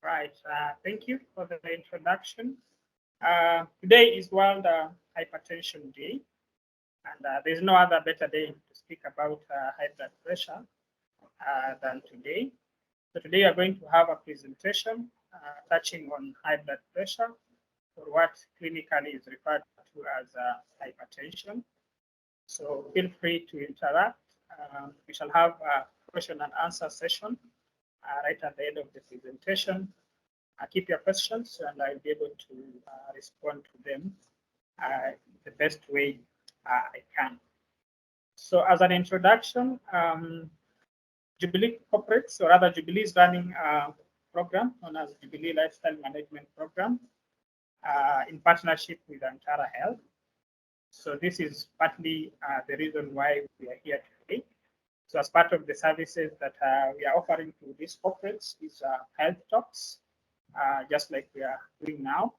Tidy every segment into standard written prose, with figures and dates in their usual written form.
Right. Thank you for the introduction. Today is World Hypertension Day, and there's no other better day to speak about high blood pressure than today. So today we are going to have a presentation touching on high blood pressure, or what clinically is referred to as hypertension. So feel free to interact. We shall have a question and answer session right at the end of the presentation. Keep your questions and I'll be able to respond to them the best way I can. So as an introduction, Jubilee Corporates, or rather Jubilee is running a program known as Jubilee Lifestyle Management Program in partnership with Antara Health. So this is partly the reason why we are here today. So as part of the services that we are offering to these corporates is health talks, just like we are doing now.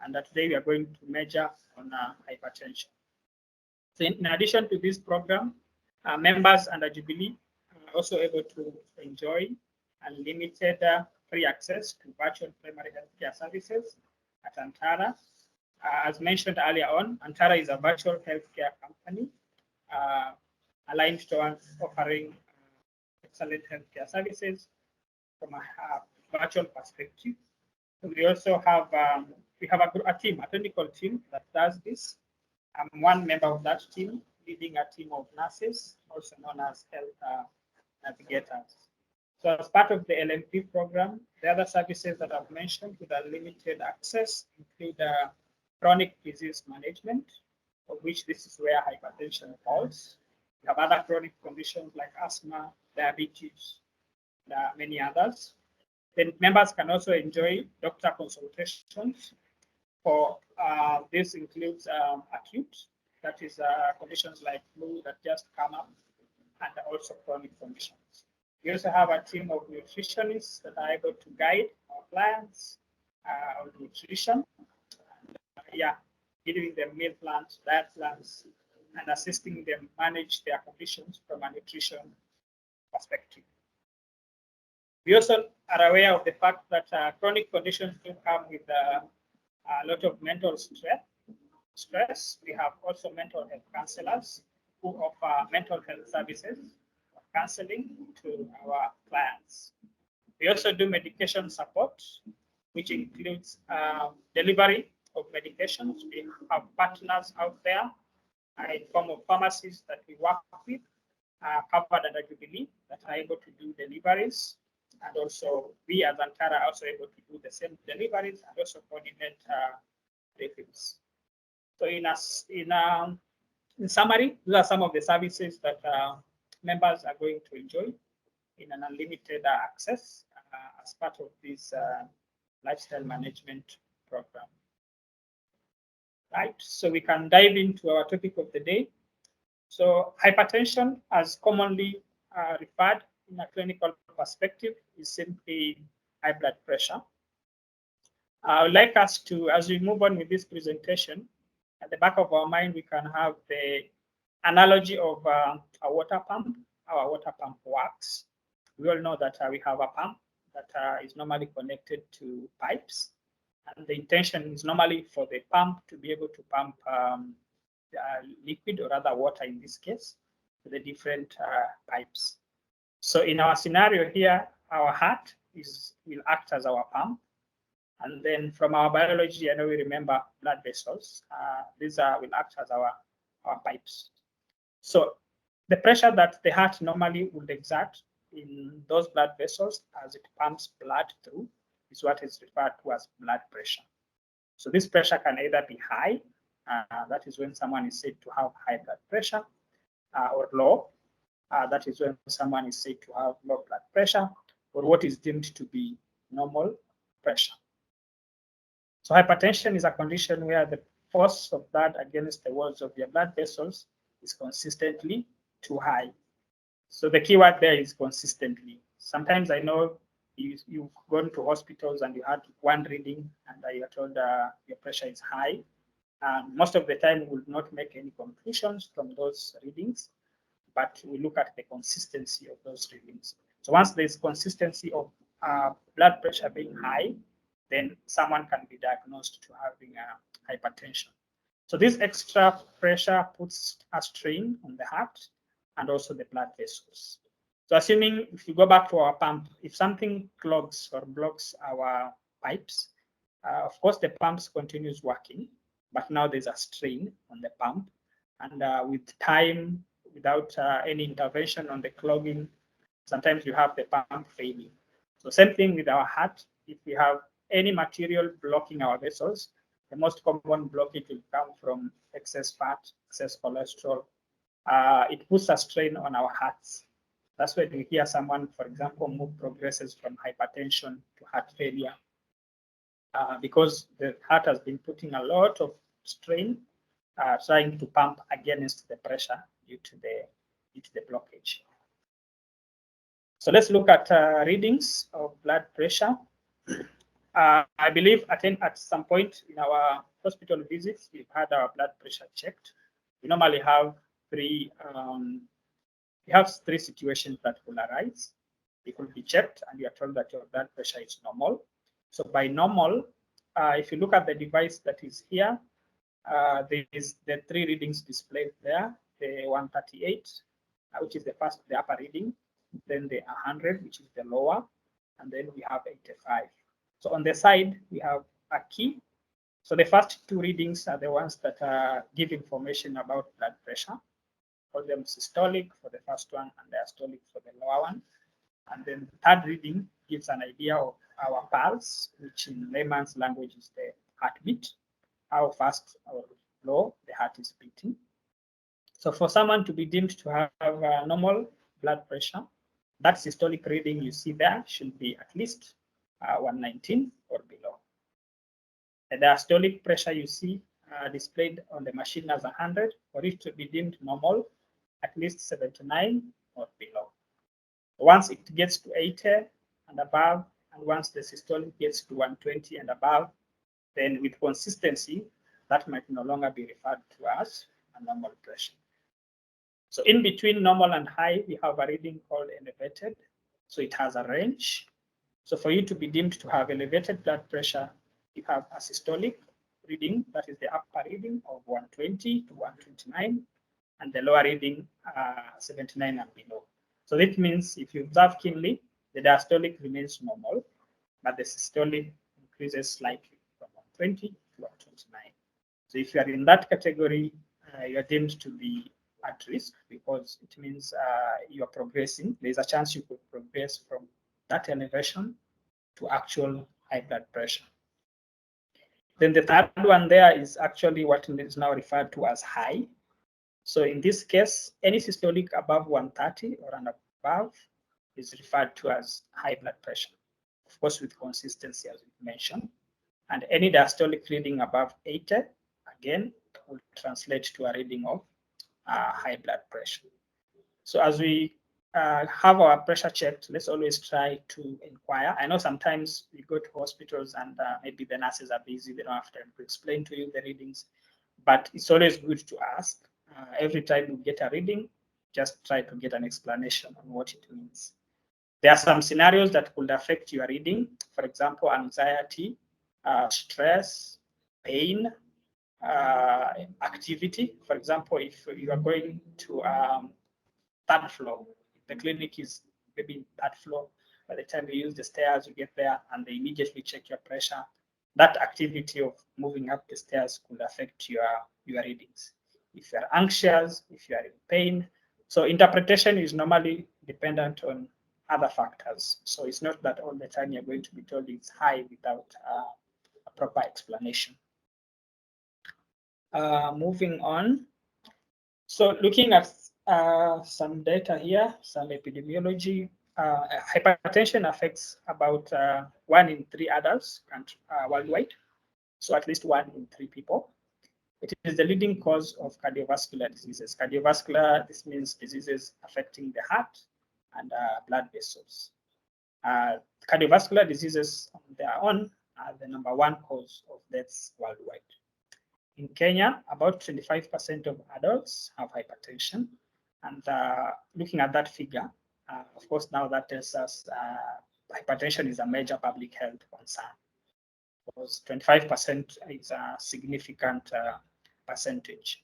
And today we are going to measure on hypertension. So in addition to this program, members under Jubilee are also able to enjoy unlimited free access to virtual primary healthcare services at Antara. As mentioned earlier on, Antara is a virtual healthcare company aligned to offering excellent healthcare services from a virtual perspective. We also have a team, a clinical team that does this. I'm one member of that team, leading a team of nurses, also known as health navigators. So as part of the LMP program, the other services that I've mentioned with unlimited access include chronic disease management, of which this is where hypertension falls. We have other chronic conditions like asthma, diabetes, and many others. Then members can also enjoy doctor consultations for this includes acute, that is conditions like flu that just come up, and also chronic conditions. We also have a team of nutritionists that are able to guide our clients on nutrition. Giving them meal plans, diet plans, and assisting them manage their conditions from a nutrition perspective. We also are aware of the fact that chronic conditions do come with a lot of mental stress. We have also mental health counselors who offer mental health services, counseling to our clients. We also do medication support, which includes delivery of medications. We have partners out there in form of pharmacies that we work with, covered under Jubilee, that are able to do deliveries. And also we as Antara are also able to do the same deliveries and also coordinate refills. So in summary, these are some of the services that members are going to enjoy in an unlimited access as part of this lifestyle management program. Right, so we can dive into our topic of the day. So hypertension, as commonly referred in a clinical perspective, is simply high blood pressure. I would like us to, as we move on with this presentation, at the back of our mind, we can have the analogy of a water pump, how a water pump works. We all know that we have a pump that is normally connected to pipes. And the intention is normally for the pump to be able to pump liquid, or rather water in this case, to the different pipes. So in our scenario here, our heart will act as our pump. And then from our biology, I know we remember blood vessels. These will act as our pipes. So the pressure that the heart normally would exert in those blood vessels as it pumps blood through is what is referred to as blood pressure. So this pressure can either be high, that is when someone is said to have high blood pressure, or low, that is when someone is said to have low blood pressure, or what is deemed to be normal pressure. So hypertension is a condition where the force of blood against the walls of your blood vessels is consistently too high. So the key word there is consistently. Sometimes I know you've gone to hospitals and you had one reading and you're told your pressure is high. Most of the time, we will not make any conclusions from those readings, but we look at the consistency of those readings. So once there's consistency of blood pressure being high, then someone can be diagnosed to having hypertension. So this extra pressure puts a strain on the heart and also the blood vessels. So assuming if you go back to our pump, if something clogs or blocks our pipes, of course the pump continues working, but now there's a strain on the pump. And with time, without any intervention on the clogging, sometimes you have the pump failing. So same thing with our heart. If we have any material blocking our vessels, the most common blockage will come from excess fat, excess cholesterol. It puts a strain on our hearts. That's when you hear someone, for example, progresses from hypertension to heart failure because the heart has been putting a lot of strain trying to pump against the pressure due to the blockage. So let's look at readings of blood pressure. I believe at some point in our hospital visits, we've had our blood pressure checked. We normally have three situations that will arise. It will be checked and you are told that your blood pressure is normal. So by normal, if you look at the device that is here, there is the three readings displayed there, the 138, which is the upper reading, then the 100, which is the lower, and then we have 85. So on the side, we have a key. So the first two readings are the ones that give information about blood pressure. Call them systolic for the first one and diastolic for the lower one. And then the third reading gives an idea of our pulse, which in layman's language is the heartbeat, how fast or low the heart is beating. So for someone to be deemed to have a normal blood pressure, that systolic reading you see there should be at least 119 or below. The diastolic pressure you see displayed on the machine as 100, for it to be deemed normal, at least 79 or below. Once it gets to 80 and above, and once the systolic gets to 120 and above, then with consistency, that might no longer be referred to as a normal pressure. So in between normal and high, we have a reading called elevated. So it has a range. So for you to be deemed to have elevated blood pressure, you have a systolic reading, that is the upper reading of 120 to 129, and the lower reading 79 and below. So that means if you observe keenly, the diastolic remains normal, but the systolic increases slightly from 120 to 129. So if you are in that category, you are deemed to be at risk because it means you are progressing. There's a chance you could progress from that elevation to actual high blood pressure. Then the third one there is actually what is now referred to as high. So in this case, any systolic above 130 or above is referred to as high blood pressure, of course, with consistency, as we mentioned. And any diastolic reading above 80, again, will translate to a reading of high blood pressure. So as we have our pressure checked, let's always try to inquire. I know sometimes we go to hospitals and maybe the nurses are busy, they don't have time to explain to you the readings, but it's always good to ask. Every time you get a reading, just try to get an explanation on what it means. There are some scenarios that could affect your reading. For example, anxiety, stress, pain, activity. For example, if you are going to third floor, the clinic is maybe third floor, by the time you use the stairs, you get there and they immediately check your pressure. That activity of moving up the stairs could affect your readings. If you're anxious, if you are in pain. So interpretation is normally dependent on other factors. So it's not that all the time you're going to be told it's high without a proper explanation. Moving on. So looking at some data here, some epidemiology, hypertension affects about 1 in 3 adults worldwide. So at least 1 in 3 people. It is the leading cause of cardiovascular diseases. Cardiovascular, this means diseases affecting the heart and blood vessels. Cardiovascular diseases on their own are the #1 cause of deaths worldwide. In Kenya, about 25% of adults have hypertension. And looking at that figure, of course, now that tells us hypertension is a major public health concern, because 25% is a significant percentage.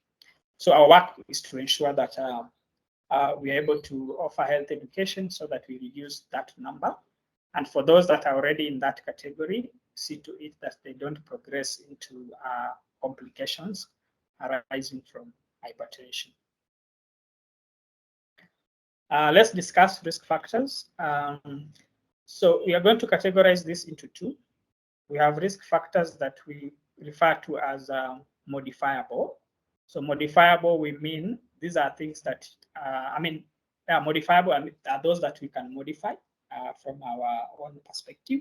So our work is to ensure that we are able to offer health education so that we reduce that number. And for those that are already in that category, see to it that they don't progress into complications arising from hypertension. Let's discuss risk factors. So we are going to categorize this into two. We have risk factors that we refer to as modifiable. So modifiable, we mean these are things that, modifiable are those that we can modify from our own perspective.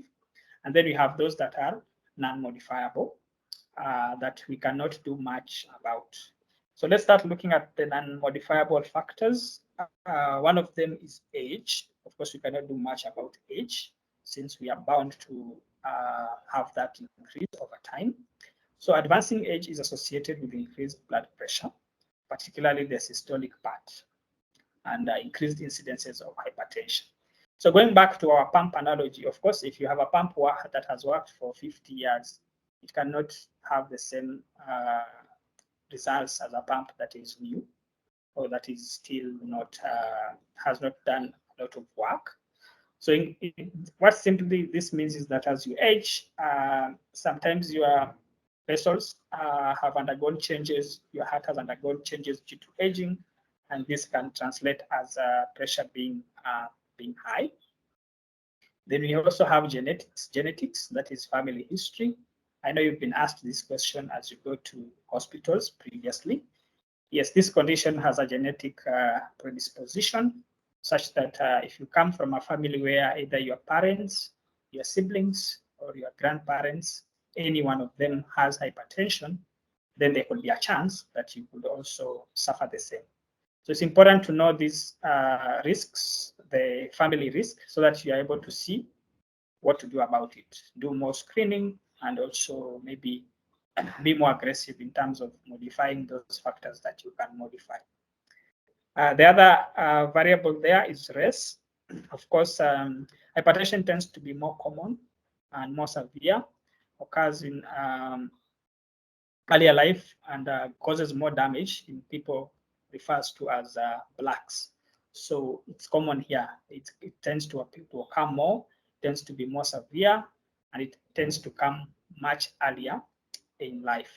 And then we have those that are non-modifiable, that we cannot do much about. So let's start looking at the non-modifiable factors. One of them is age. Of course, we cannot do much about age since we are bound to have that increase over time. So advancing age is associated with increased blood pressure, particularly the systolic part, and increased incidences of hypertension. So going back to our pump analogy, of course, if you have a pump that has worked for 50 years, it cannot have the same results as a pump that is new or that is still not, has not done a lot of work. So what simply this means is that as you age, sometimes your vessels have undergone changes, your heart has undergone changes due to aging, and this can translate as pressure being high. Then we also have genetics, that is family history. I know you've been asked this question as you go to hospitals previously. Yes, this condition has a genetic predisposition, such that if you come from a family where either your parents, your siblings, or your grandparents, any one of them has hypertension, then there could be a chance that you could also suffer the same. So it's important to know these risks, the family risk, so that you are able to see what to do about it. Do more screening and also maybe be more aggressive in terms of modifying those factors that you can modify. The other variable there is race. Of course, hypertension tends to be more common and more severe, occurs in earlier life, and causes more damage in people refers to as blacks. So it's common here. It tends to occur more, tends to be more severe, and it tends to come much earlier in life.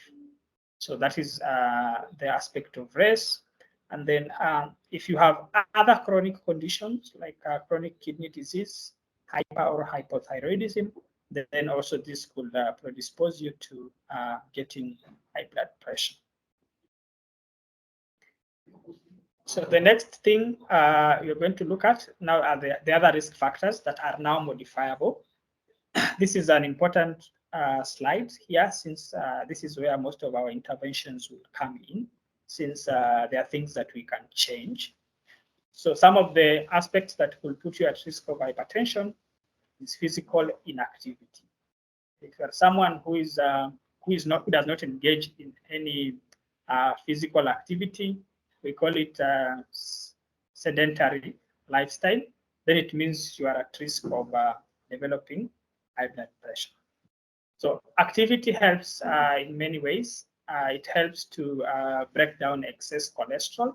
So that is the aspect of race. And then if you have other chronic conditions like chronic kidney disease, hyper or hypothyroidism, then also this could predispose you to getting high blood pressure. So the next thing you're going to look at now are the other risk factors that are now modifiable. This is an important slide here, since this is where most of our interventions will come in, since there are things that we can change. So some of the aspects that will put you at risk of hypertension is physical inactivity. If you're someone who does not engage in any physical activity, we call it sedentary lifestyle, then it means you are at risk of developing high blood pressure. So activity helps in many ways. It helps to break down excess cholesterol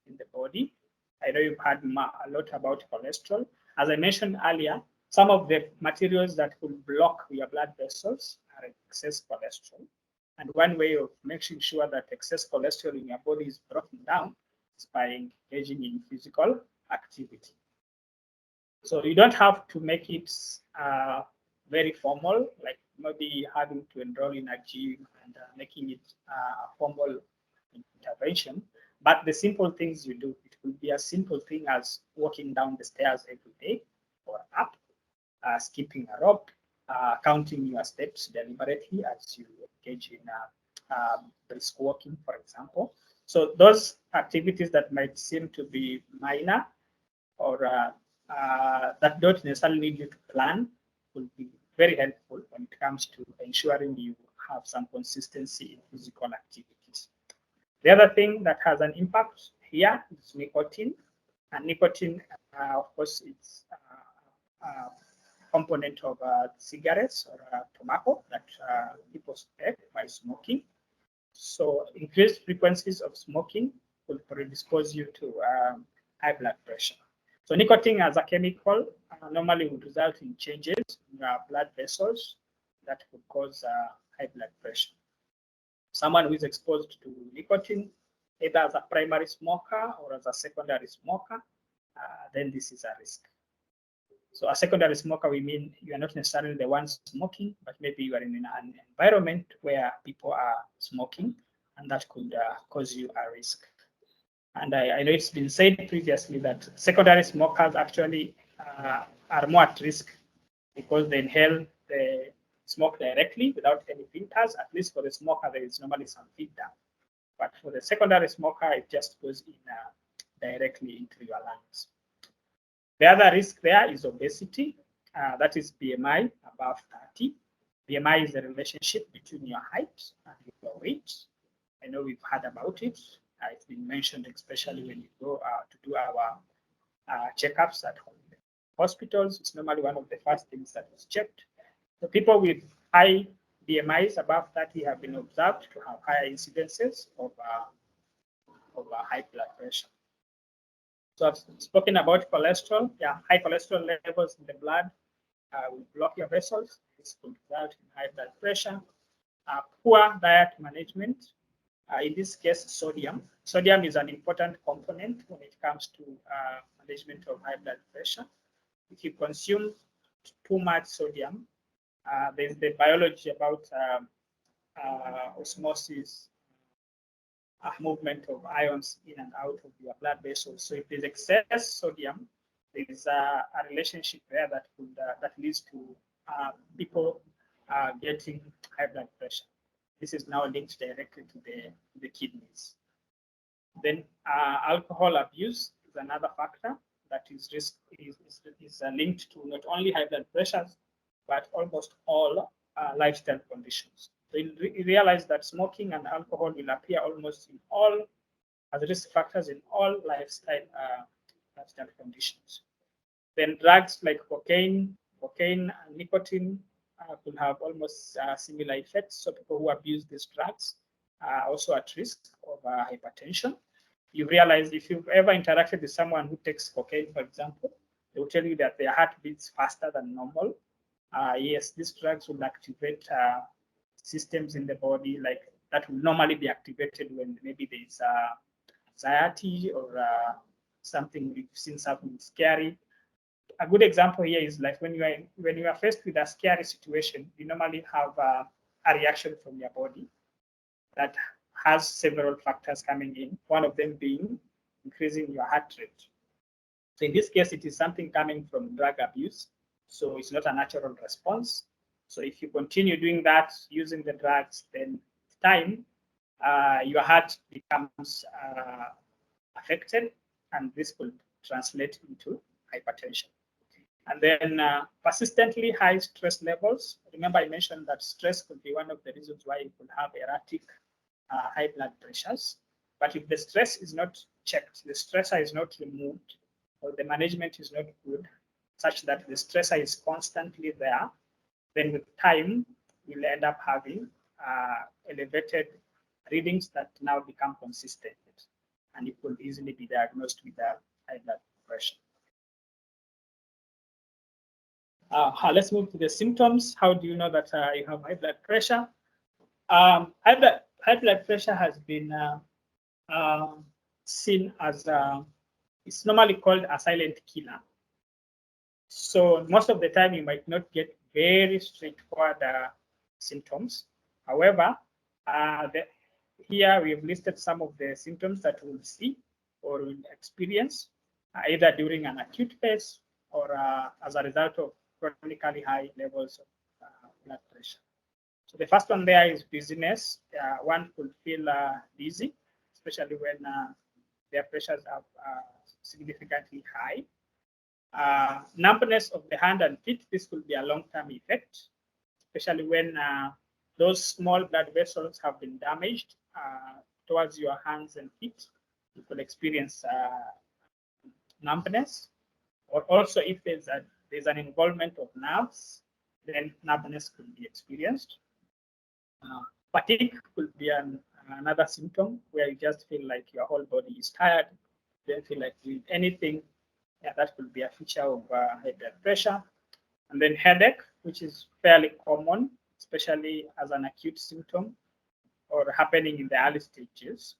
in the body. I know you've heard a lot about cholesterol. As I mentioned earlier, some of the materials that will block your blood vessels are excess cholesterol. And one way of making sure that excess cholesterol in your body is broken down is by engaging in physical activity. So you don't have to make it very formal, like maybe having to enroll in a gym and making it a formal intervention. But the simple things you do, it could be a simple thing as walking down the stairs every day or up, skipping a rope, counting your steps deliberately as you engage in brisk walking, for example. So those activities that might seem to be minor or that don't necessarily need you to plan will be very helpful when it comes to ensuring you have some consistency in physical activities. The other thing that has an impact here is nicotine. And nicotine, of course, it's component of cigarettes or tobacco that people smoke by smoking. So increased frequencies of smoking will predispose you to high blood pressure. So nicotine as a chemical normally would result in changes in your blood vessels that could cause high blood pressure. Someone who is exposed to nicotine, either as a primary smoker or as a secondary smoker, then this is a risk. So a secondary smoker, we mean you are not necessarily the one smoking, but maybe you are in an environment where people are smoking, and that could cause you a risk. And I know it's been said previously that secondary smokers actually are more at risk because they inhale the smoke directly without any filters. At least for the smoker, there is normally some filter. But for the secondary smoker, it just goes in directly into your lungs. The other risk there is obesity. That is BMI above 30. BMI is the relationship between your height and your weight. I know we've heard about it. It's been mentioned, especially when you go to do our checkups at hospitals. It's normally one of the first things that is checked. So people with high BMIs above 30 have been observed to have higher incidences of high blood pressure. So I've spoken about cholesterol. Yeah, high cholesterol levels in the blood will block your vessels. This could result in high blood pressure. Poor diet management. In this case, sodium. Sodium is an important component when it comes to management of high blood pressure. If you consume too much sodium, there's the biology about osmosis, movement of ions in and out of your blood vessels. So if there's excess sodium, there is a relationship there that could that leads to people getting high blood pressure. This is now linked directly to the kidneys. Then alcohol abuse is another factor that is linked to not only high blood pressures, but almost all lifestyle conditions. So you realize that smoking and alcohol will appear almost in all as risk factors in all lifestyle conditions. Then drugs like cocaine and nicotine could have almost similar effects. So people who abuse these drugs are also at risk of hypertension. You realize if you've ever interacted with someone who takes cocaine, for example, they will tell you that their heart beats faster than normal. Yes, these drugs will activate systems in the body like that will normally be activated when maybe there's anxiety or something, we've seen something scary. A good example here is like when you are faced with a scary situation, you normally have a reaction from your body that has several factors coming in, one of them being increasing your heart rate. So in this case, it is something coming from drug abuse. So it's not a natural response. So if you continue doing that, using the drugs, then with time, your heart becomes affected, and this will translate into hypertension. And then persistently high stress levels. Remember, I mentioned that stress could be one of the reasons why you could have erratic high blood pressures. But if the stress is not checked, the stressor is not removed, or the management is not good, such that the stressor is constantly there, then with time, you'll end up having elevated readings that now become consistent, and it could easily be diagnosed with high blood pressure. Let's move to the symptoms. How do you know that you have high blood pressure? High blood pressure has been seen as it's normally called a silent killer. So most of the time you might not get very straightforward symptoms. However, here we have listed some of the symptoms that we'll see or will experience either during an acute phase or as a result of chronically high levels of blood pressure. So the first one there is dizziness. One could feel dizzy, especially when their pressures are significantly high. Numbness of the hand and feet. This could be a long-term effect, especially when those small blood vessels have been damaged towards your hands and feet. You could experience numbness. Or also if there's a there's an involvement of nerves, then numbness could be experienced. Fatigue could be another symptom where you just feel like your whole body is tired, you don't feel like doing anything. Yeah, that could be a feature of high blood pressure. And then headache, which is fairly common, especially as an acute symptom or happening in the early stages.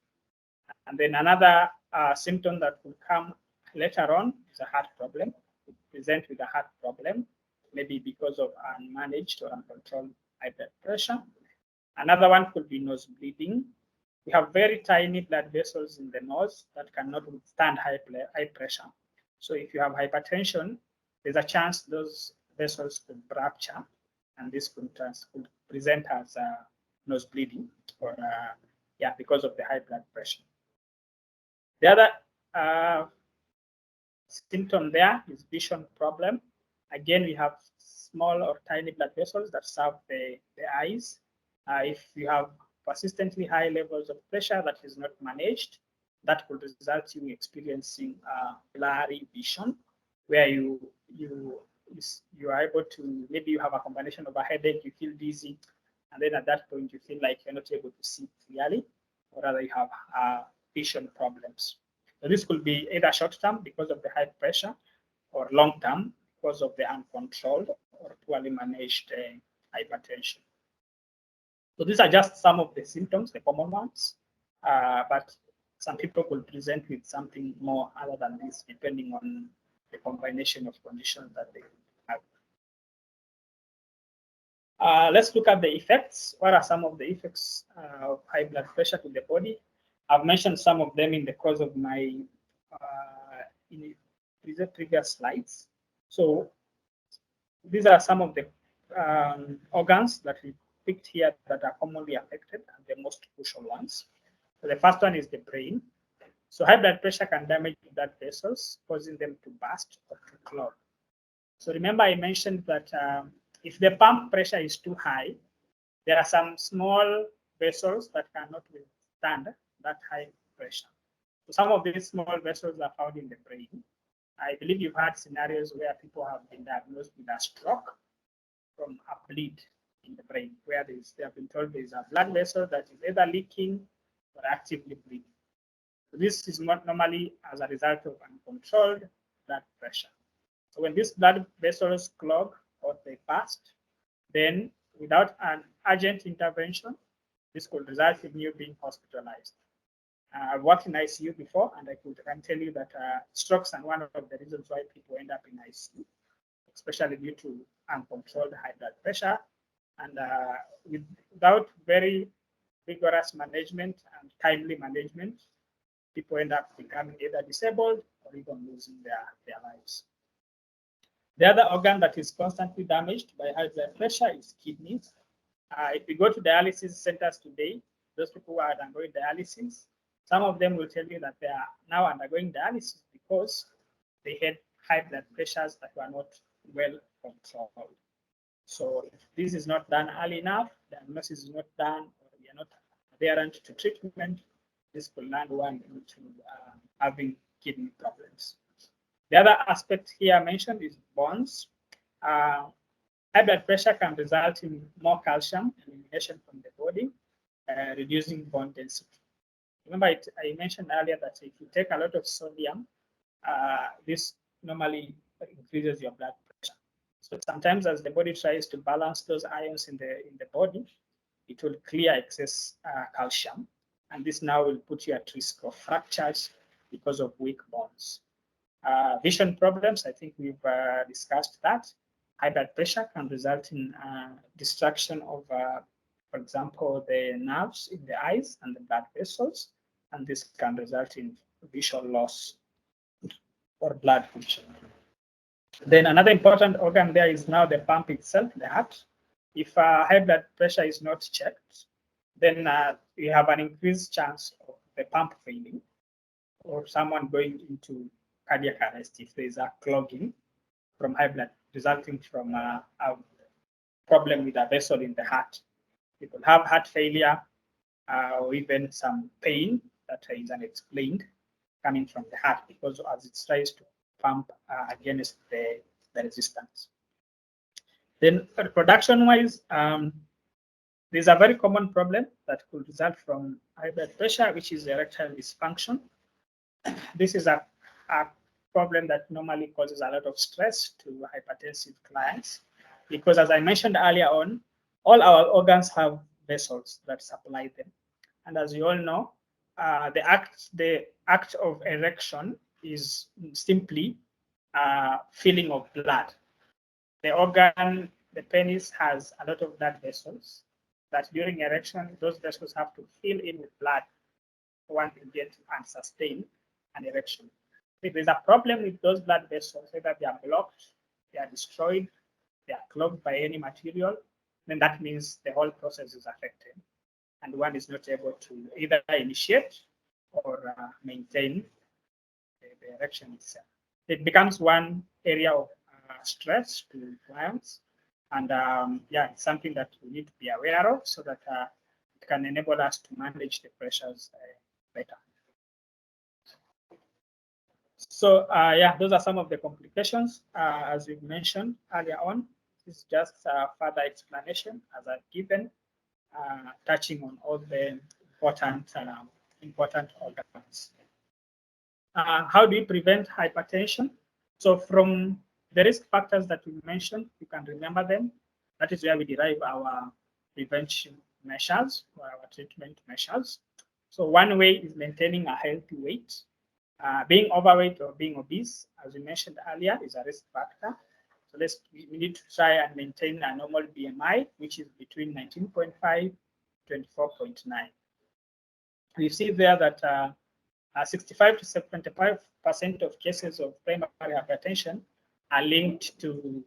And then another symptom that will come later on is a heart problem. It present with a heart problem, maybe because of unmanaged or uncontrolled high blood pressure. Another one could be nose bleeding. We have very tiny blood vessels in the nose that cannot withstand high pressure. So if you have hypertension, there's a chance those vessels could rupture, and this could present as nose bleeding, or yeah, because of the high blood pressure. The other symptom there is vision problem. Again, we have small or tiny blood vessels that serve the eyes. If you have persistently high levels of pressure that is not managed, that could result in experiencing blurry vision, where you are able to, maybe you have a combination of a headache, you feel dizzy, and then at that point you feel like you're not able to see clearly, or rather you have vision problems. So this could be either short-term because of the high pressure, or long-term because of the uncontrolled or poorly managed hypertension. So these are just some of the symptoms, the common ones, but some people could present with something more other than this, depending on the combination of conditions that they have. Let's look at the effects. What are some of the effects of high blood pressure to the body? I've mentioned some of them in the course of my in the previous slides. So these are some of the organs that we picked here that are commonly affected, and the most crucial ones. So the first one is the brain. So high blood pressure can damage blood vessels, causing them to burst or to clog. So remember I mentioned that if the pump pressure is too high, there are some small vessels that cannot withstand that high pressure. So some of these small vessels are found in the brain. I believe you've had scenarios where people have been diagnosed with a stroke from a bleed in the brain, where they have been told there's a blood vessel that is either leaking or actively bleeding. So this is not normally as a result of uncontrolled blood pressure. So when these blood vessels clog or they burst, then without an urgent intervention, this could result in you being hospitalized. I've worked in ICU before, and I can tell you that strokes are one of the reasons why people end up in ICU, especially due to uncontrolled high blood pressure. And without very rigorous management and timely management, people end up becoming either disabled or even losing their lives. The other organ that is constantly damaged by high blood pressure is kidneys. If you go to dialysis centers today, those people who are undergoing dialysis, some of them will tell you that they are now undergoing dialysis because they had high blood pressures that were not well controlled. So if this is not done early enough, diagnosis is not done, or we are not adherent to treatment, this could land one into having kidney problems. The other aspect here mentioned is bones. High blood pressure can result in more calcium elimination from the body, reducing bone density. Remember, I mentioned earlier that if you take a lot of sodium, this normally increases your blood pressure. So sometimes as the body tries to balance those ions in the body, it will clear excess calcium. And this now will put you at risk of fractures because of weak bones. Vision problems, I think we've discussed that. High blood pressure can result in destruction of, for example, the nerves in the eyes and the blood vessels, and this can result in visual loss or blood vision. Then another important organ there is now the pump itself, the heart. If high blood pressure is not checked, then you have an increased chance of the pump failing, or someone going into cardiac arrest if there is a clogging from high blood resulting from a problem with a vessel in the heart. People have heart failure or even some pain that is unexplained coming from the heart because as it tries to pump against the the resistance. Then reproduction-wise, there's a very common problem that could result from high blood pressure, which is erectile dysfunction. This is a problem that normally causes a lot of stress to hypertensive clients because, as I mentioned earlier on, all our organs have vessels that supply them. And as you all know, the act of erection is simply filling of blood. The organ, the penis, has a lot of blood vessels that during erection, those vessels have to fill in with blood for one to get and sustain an erection. If there's a problem with those blood vessels, either they are blocked, they are destroyed, they are clogged by any material, then that means the whole process is affected and one is not able to either initiate or maintain the erection itself. It becomes one area of stress to clients, and yeah, it's something that we need to be aware of so that it can enable us to manage the pressures better. So yeah, those are some of the complications as we mentioned earlier on. This is just a further explanation as I've given, touching on all the important organs. How do we prevent hypertension? So from the risk factors that we mentioned, you can remember them. That is where we derive our prevention measures or our treatment measures. So one way is maintaining a healthy weight. Being overweight or being obese, as we mentioned earlier, is a risk factor. So we need to try and maintain a normal BMI, which is between 19.5 to 24.9. We see there that 65 to 75% of cases of primary hypertension are linked to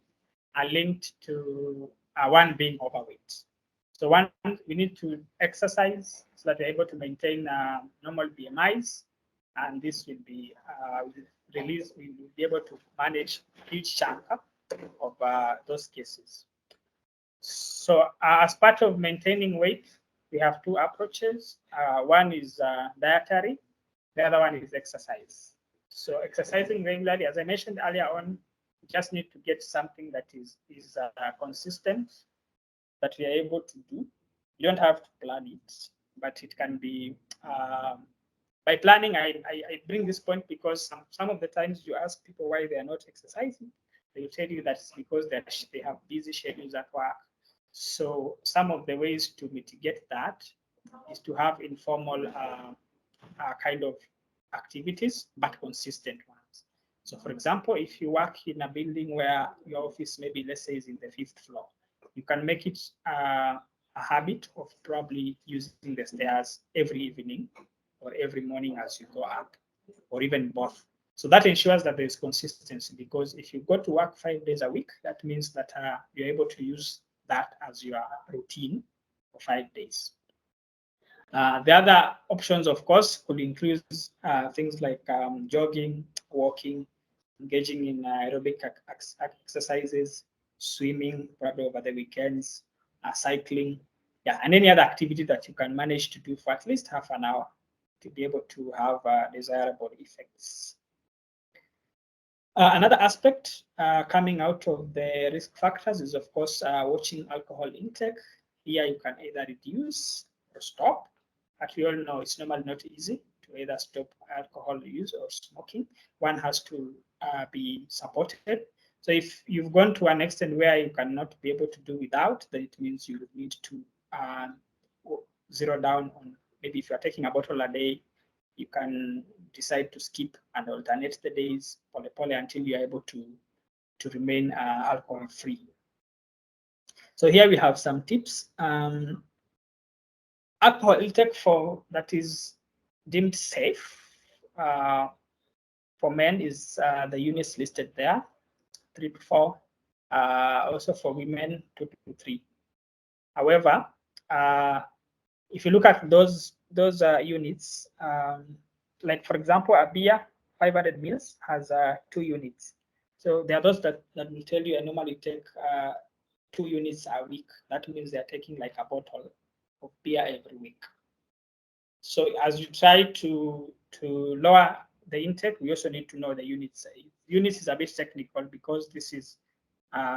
one being overweight. So one, we need to exercise so that we're able to maintain normal BMIs, and this will be we will be able to manage a huge chunk of those cases. So as part of maintaining weight, we have two approaches. One is dietary, the other one is exercise. So exercising regularly, as I mentioned earlier on, you just need to get something that is consistent, that we are able to do. You don't have to plan it, but it can be by planning. I bring this point because some of the times you ask people why they are not exercising, they will tell you that it's because they have busy schedules at work. So some of the ways to mitigate that is to have informal kind of activities, but consistent ones. So for example, if you work in a building where your office maybe, let's say, is in the 5th floor, you can make it a habit of probably using the stairs every evening or every morning as you go up, or even both. So that ensures that there is consistency, because if you go to work 5 days a week, that means that you're able to use that as your routine for 5 days. The other options, of course, could include things like jogging, walking, engaging in aerobic exercises, swimming, probably over the weekends, cycling, yeah, and any other activity that you can manage to do for at least half an hour to be able to have desirable effects. Another aspect coming out of the risk factors is, of course, watching alcohol intake. Here you can either reduce or stop. But we all know it's normally not easy to either stop alcohol use or smoking. One has to be supported. So if you've gone to an extent where you cannot be able to do without, then it means you need to zero down on, maybe if you're taking a bottle a day, you can decide to skip and alternate the days pole until you're able to remain alcohol free. So here we have some tips. Alcohol intake that is deemed safe for men is the units listed there, 3 to 4. Also for women, 2 to 3. However, if you look at those units, like for example, a beer 500 mils has 2 units. So there are those that will tell you I normally take 2 units a week. That means they're taking like a bottle of beer every week. So as you try to lower the intake, we also need to know the units. units is a bit technical because this is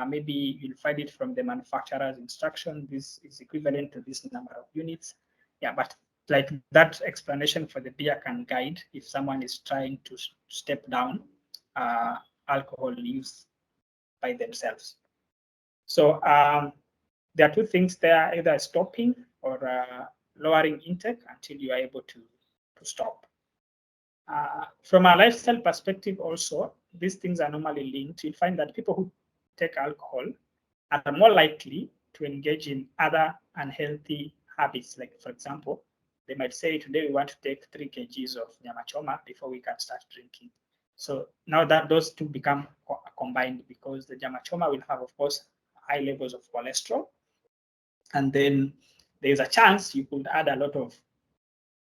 maybe you'll find it from the manufacturer's instruction. This is equivalent to this number of units. Yeah, but like that explanation for the beer can guide if someone is trying to step down alcohol use by themselves. So there are two things there, either stopping or lowering intake until you are able to stop. From a lifestyle perspective also, these things are normally linked. You'll find that people who take alcohol are more likely to engage in other unhealthy habits. Like, for example, they might say, today we want to take 3 kgs of nyama choma before we can start drinking. So now that those two become combined, because the nyama choma will have, of course, high levels of cholesterol. And then there's a chance you could add a lot of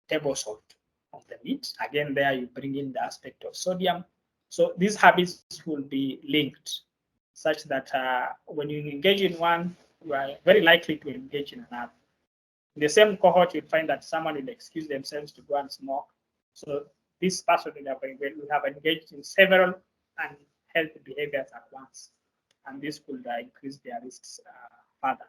table salt on the meat. Again, there you bring in the aspect of sodium. So these habits will be linked such that when you engage in one, you are very likely to engage in another. In the same cohort, you'll find that someone will excuse themselves to go and smoke. So this person will have engaged in several unhealthy behaviors at once. And this could increase their risks further.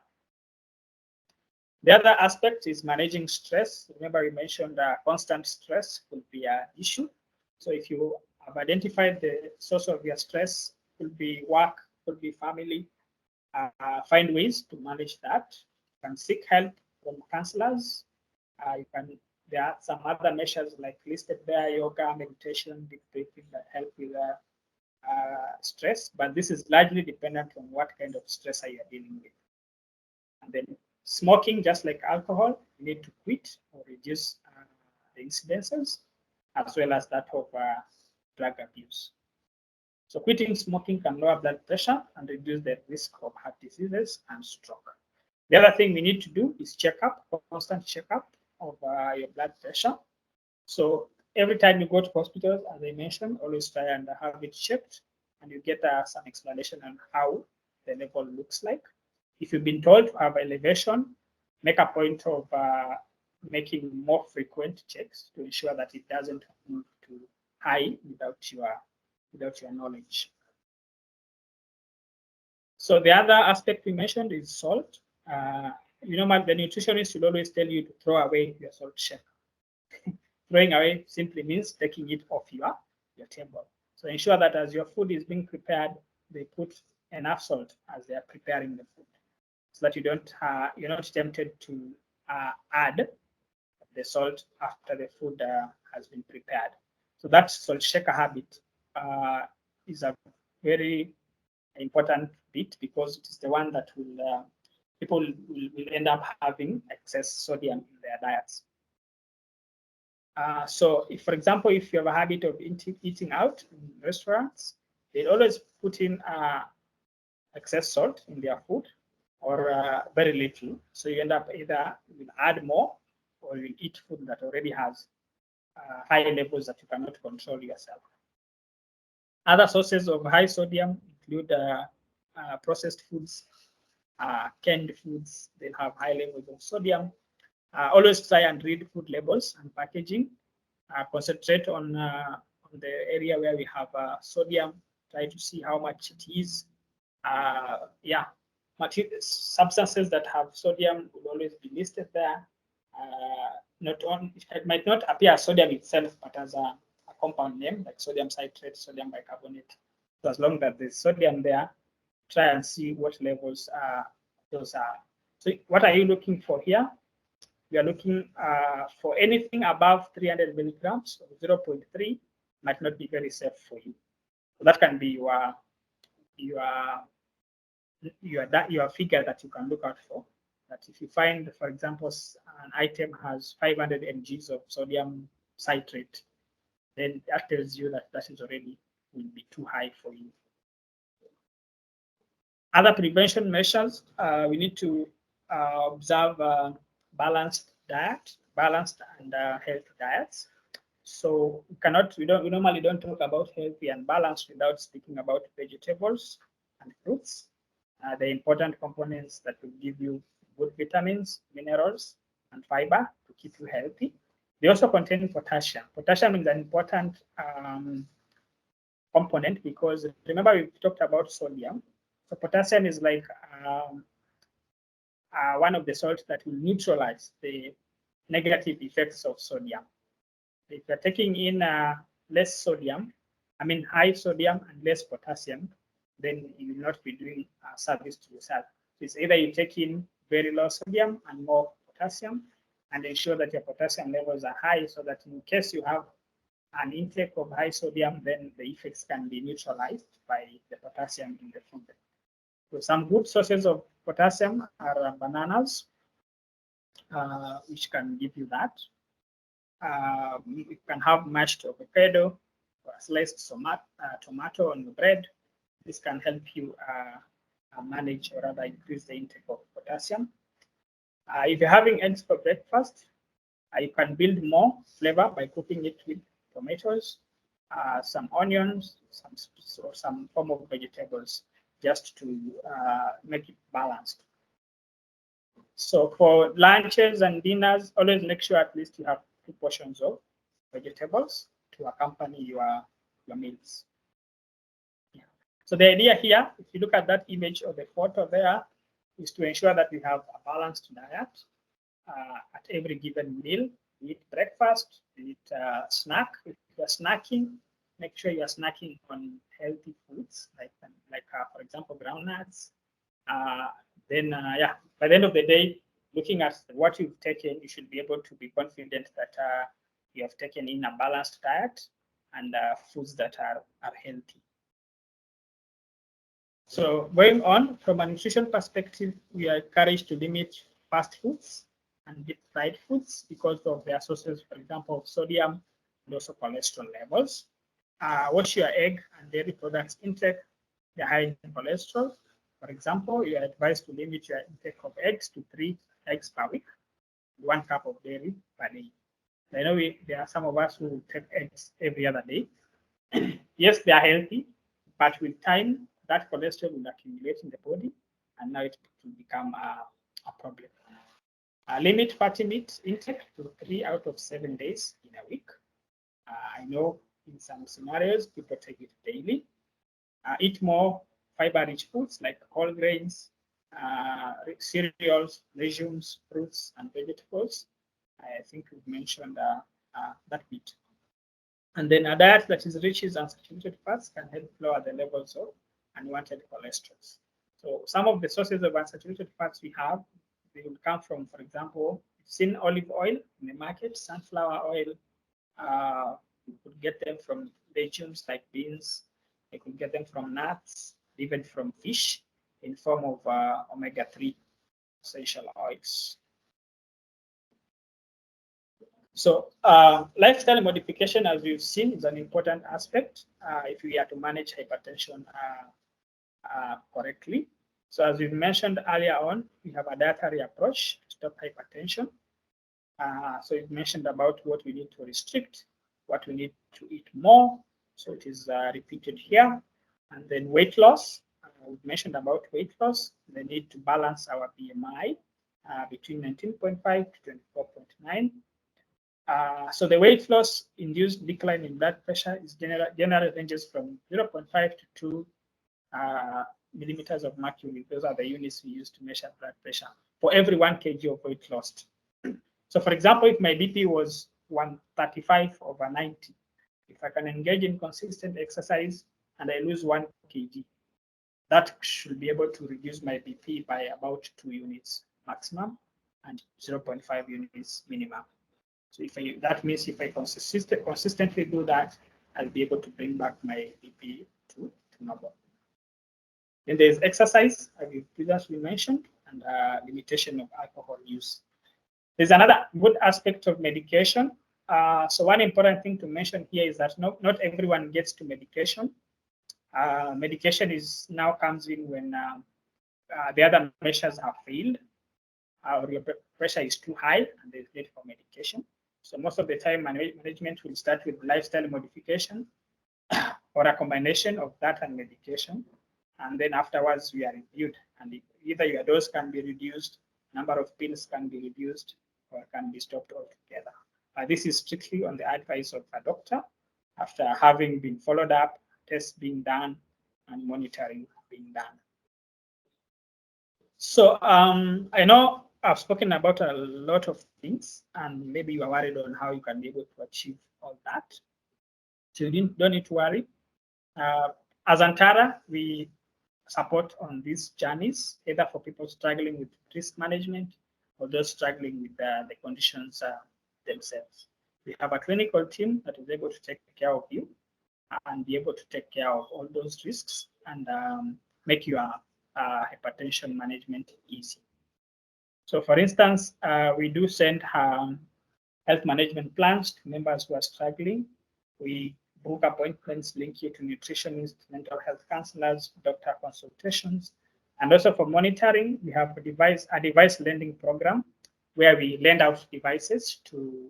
The other aspect is managing stress. Remember, we mentioned constant stress could be an issue. So if you have identified the source of your stress, could be work, could be family, find ways to manage that. You can seek help from counselors. There are some other measures like listed there, yoga, meditation, deep breathing that help with stress, but this is largely dependent on what kind of stress are you dealing with. And then smoking, just like alcohol, you need to quit or reduce the incidences, as well as that of drug abuse. So quitting smoking can lower blood pressure and reduce the risk of heart diseases and stroke. The other thing we need to do is constant checkup of your blood pressure. So every time you go to hospitals, as I mentioned, always try and have it checked, and you get some explanation on how the level looks like. If you've been told to have elevation, make a point of making more frequent checks to ensure that it doesn't move to high without your knowledge. So the other aspect we mentioned is salt. The nutritionist will always tell you to throw away your salt shaker. Throwing away simply means taking it off your table. So ensure that as your food is being prepared, they put enough salt as they are preparing the food, so that you're not tempted to add the salt after the food has been prepared. So that salt shaker habit is a very important bit, because it is the one that people will end up having excess sodium in their diets. So if, for example, if you have a habit of eating out in restaurants, they always put in excess salt in their food, or very little. So you end up either will add more, or you eat food that already has high levels that you cannot control yourself. Other sources of high sodium include processed foods, canned foods. They have high levels of sodium. Always try and read food labels and packaging. Concentrate on the area where we have sodium. Try to see how much it is. Substances that have sodium will always be listed there. It might not appear as sodium itself, but as a compound name like sodium citrate, sodium bicarbonate. So as long as there's sodium there, try and see what levels those are. So what are you looking for here? We are looking for anything above 300 milligrams, so 0.3 might not be very safe for you. So that can be your figure that you can look out for. That if you find, for example, an item has 500 mg of sodium citrate, then that tells you that that is already will be too high for you. Other prevention measures, we need to observe balanced and healthy diets. So we normally don't talk about healthy and balanced without speaking about vegetables and fruits. The important components that will give you good vitamins, minerals, and fiber to keep you healthy. They also contain potassium. Potassium is an important component, because remember we talked about sodium. So potassium is like one of the salts that will neutralize the negative effects of sodium. If you're taking in less sodium, I mean high sodium and less potassium, then you will not be doing service to yourself. So it's either you take in very low sodium and more potassium, and ensure that your potassium levels are high, so that in case you have an intake of high sodium, then the effects can be neutralized by the potassium in the food. So some good sources of potassium are bananas, which can give you that. You can have mashed avocado or sliced tomato on the bread. This can help you manage or rather increase the intake of potassium. If you're having eggs for breakfast, you can build more flavor by cooking it with tomatoes, some onions, some form of vegetables, just to make it balanced. So for lunches and dinners, always make sure at least you have 2 portions of vegetables to accompany your meals. Yeah. So the idea here, if you look at that image or the photo there, is to ensure that we have a balanced diet at every given meal. Be it breakfast, be it snack. If you're snacking, make sure you're snacking on healthy foods, like for example, groundnuts. Yeah, by the end of the day, looking at what you've taken, you should be able to be confident that you have taken in a balanced diet and foods that are healthy. So going on, from a nutrition perspective, we are encouraged to limit fast foods and deep fried foods because of their sources, for example, of sodium and also cholesterol levels. Wash your egg and dairy products intake. They're high in cholesterol. For example, you are advised to limit your intake of eggs to 3 eggs per week, 1 cup of dairy per day. I know there are some of us who take eggs every other day. Yes, they are healthy, but with time, that cholesterol will accumulate in the body, and now it will become a problem. Limit fatty meat intake to 3 out of 7 days in a week. I know in some scenarios, people take it daily. Eat more fiber-rich foods like whole grains, cereals, legumes, fruits, and vegetables. I think we've mentioned that bit. And then a diet that is rich in unsaturated fats can help lower the levels of unwanted cholesterol. So some of the sources of unsaturated fats we have, they will come from, for example, you've seen olive oil in the market, sunflower oil. You could get them from legumes like beans. You could get them from nuts, even from fish, in form of omega-3 essential oils. So lifestyle modification, as we've seen, is an important aspect if we are to manage hypertension correctly. So as we've mentioned earlier on, we have a dietary approach to stop hypertension. So we've mentioned about what we need to restrict, what we need to eat more. So it is repeated here. And then weight loss, we've mentioned about weight loss. The need to balance our BMI between 19.5 to 24.9. So the weight loss induced decline in blood pressure is generally ranges from 0.5 to 2 millimeters of mercury. Those are the units we use to measure blood pressure for every 1 kg of weight lost. So for example, if my BP was 135/90, if I can engage in consistent exercise and I lose 1 kg, that should be able to reduce my BP by about 2 units maximum and 0.5 units minimum. So that means if I consistently do that, I'll be able to bring back my BP to normal. Then there's exercise, as we previously mentioned, and limitation of alcohol use. There's another good aspect of medication. So one important thing to mention here is that not everyone gets to medication. Medication now comes in when the other measures have failed, or your pressure is too high and there's need for medication. So most of the time, management will start with lifestyle modification or a combination of that and medication. And then afterwards, we are reviewed. And either your dose can be reduced, number of pills can be reduced, or can be stopped altogether. This is strictly on the advice of a doctor after having been followed up tests being done and monitoring being done. So I know I've spoken about a lot of things, and maybe you are worried on how you can be able to achieve all that. So you don't need to worry. As Antara, we support on these journeys, either for people struggling with risk management or those struggling with the conditions themselves. We have a clinical team that is able to take care of you and be able to take care of all those risks and make your hypertension management easy. So for instance, we do send health management plans to members who are struggling. We book appointments, link you to nutritionists, mental health counselors, doctor consultations. And also for monitoring, we have a device lending program where we lend out devices to